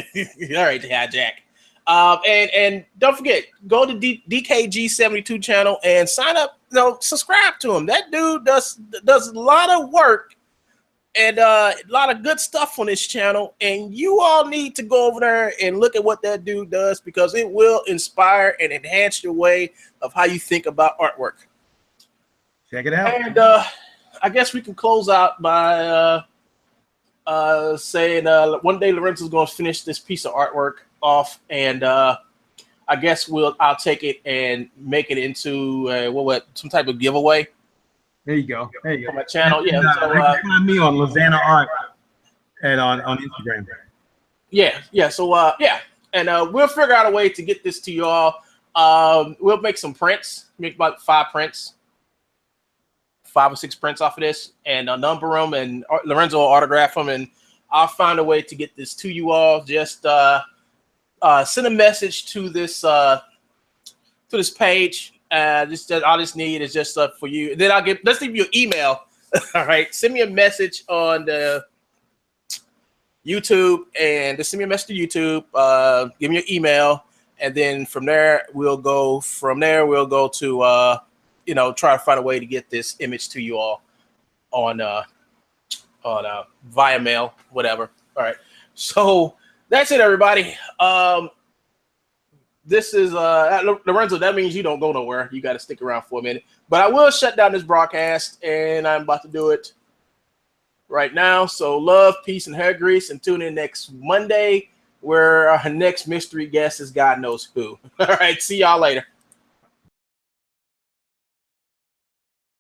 right, Hijack. And don't forget, go to DKG72 channel and sign up. Subscribe to him. That dude does a lot of work and a lot of good stuff on this channel. And you all need to go over there and look at what that dude does because it will inspire and enhance your way of how you think about artwork. Check it out. And I guess we can close out by saying one day Lorenzo's going to finish this piece of artwork off, and I guess I'll take it and make it into some type of giveaway. There you go. On my channel, yeah. So find me on Lizana Art and on Instagram. Yeah. So yeah, and we'll figure out a way to get this to y'all. We'll make some prints, make about 5 prints. 5 or 6 prints off of this and number them, and Lorenzo will autograph them, and I'll find a way to get this to you all. Just send a message to this page. Just all I just need is just for you. Then let's leave you an email. All right, send me a message on the YouTube, and just send me a message to YouTube. Give me your email, and then from there we'll go to try to find a way to get this image to you all on via mail, whatever. All right. So that's it, everybody. This is Lorenzo. That means you don't go nowhere. You got to stick around for a minute. But I will shut down this broadcast, and I'm about to do it right now. So love, peace, and hair grease, and tune in next Monday where our next mystery guest is God knows who. All right. See y'all later.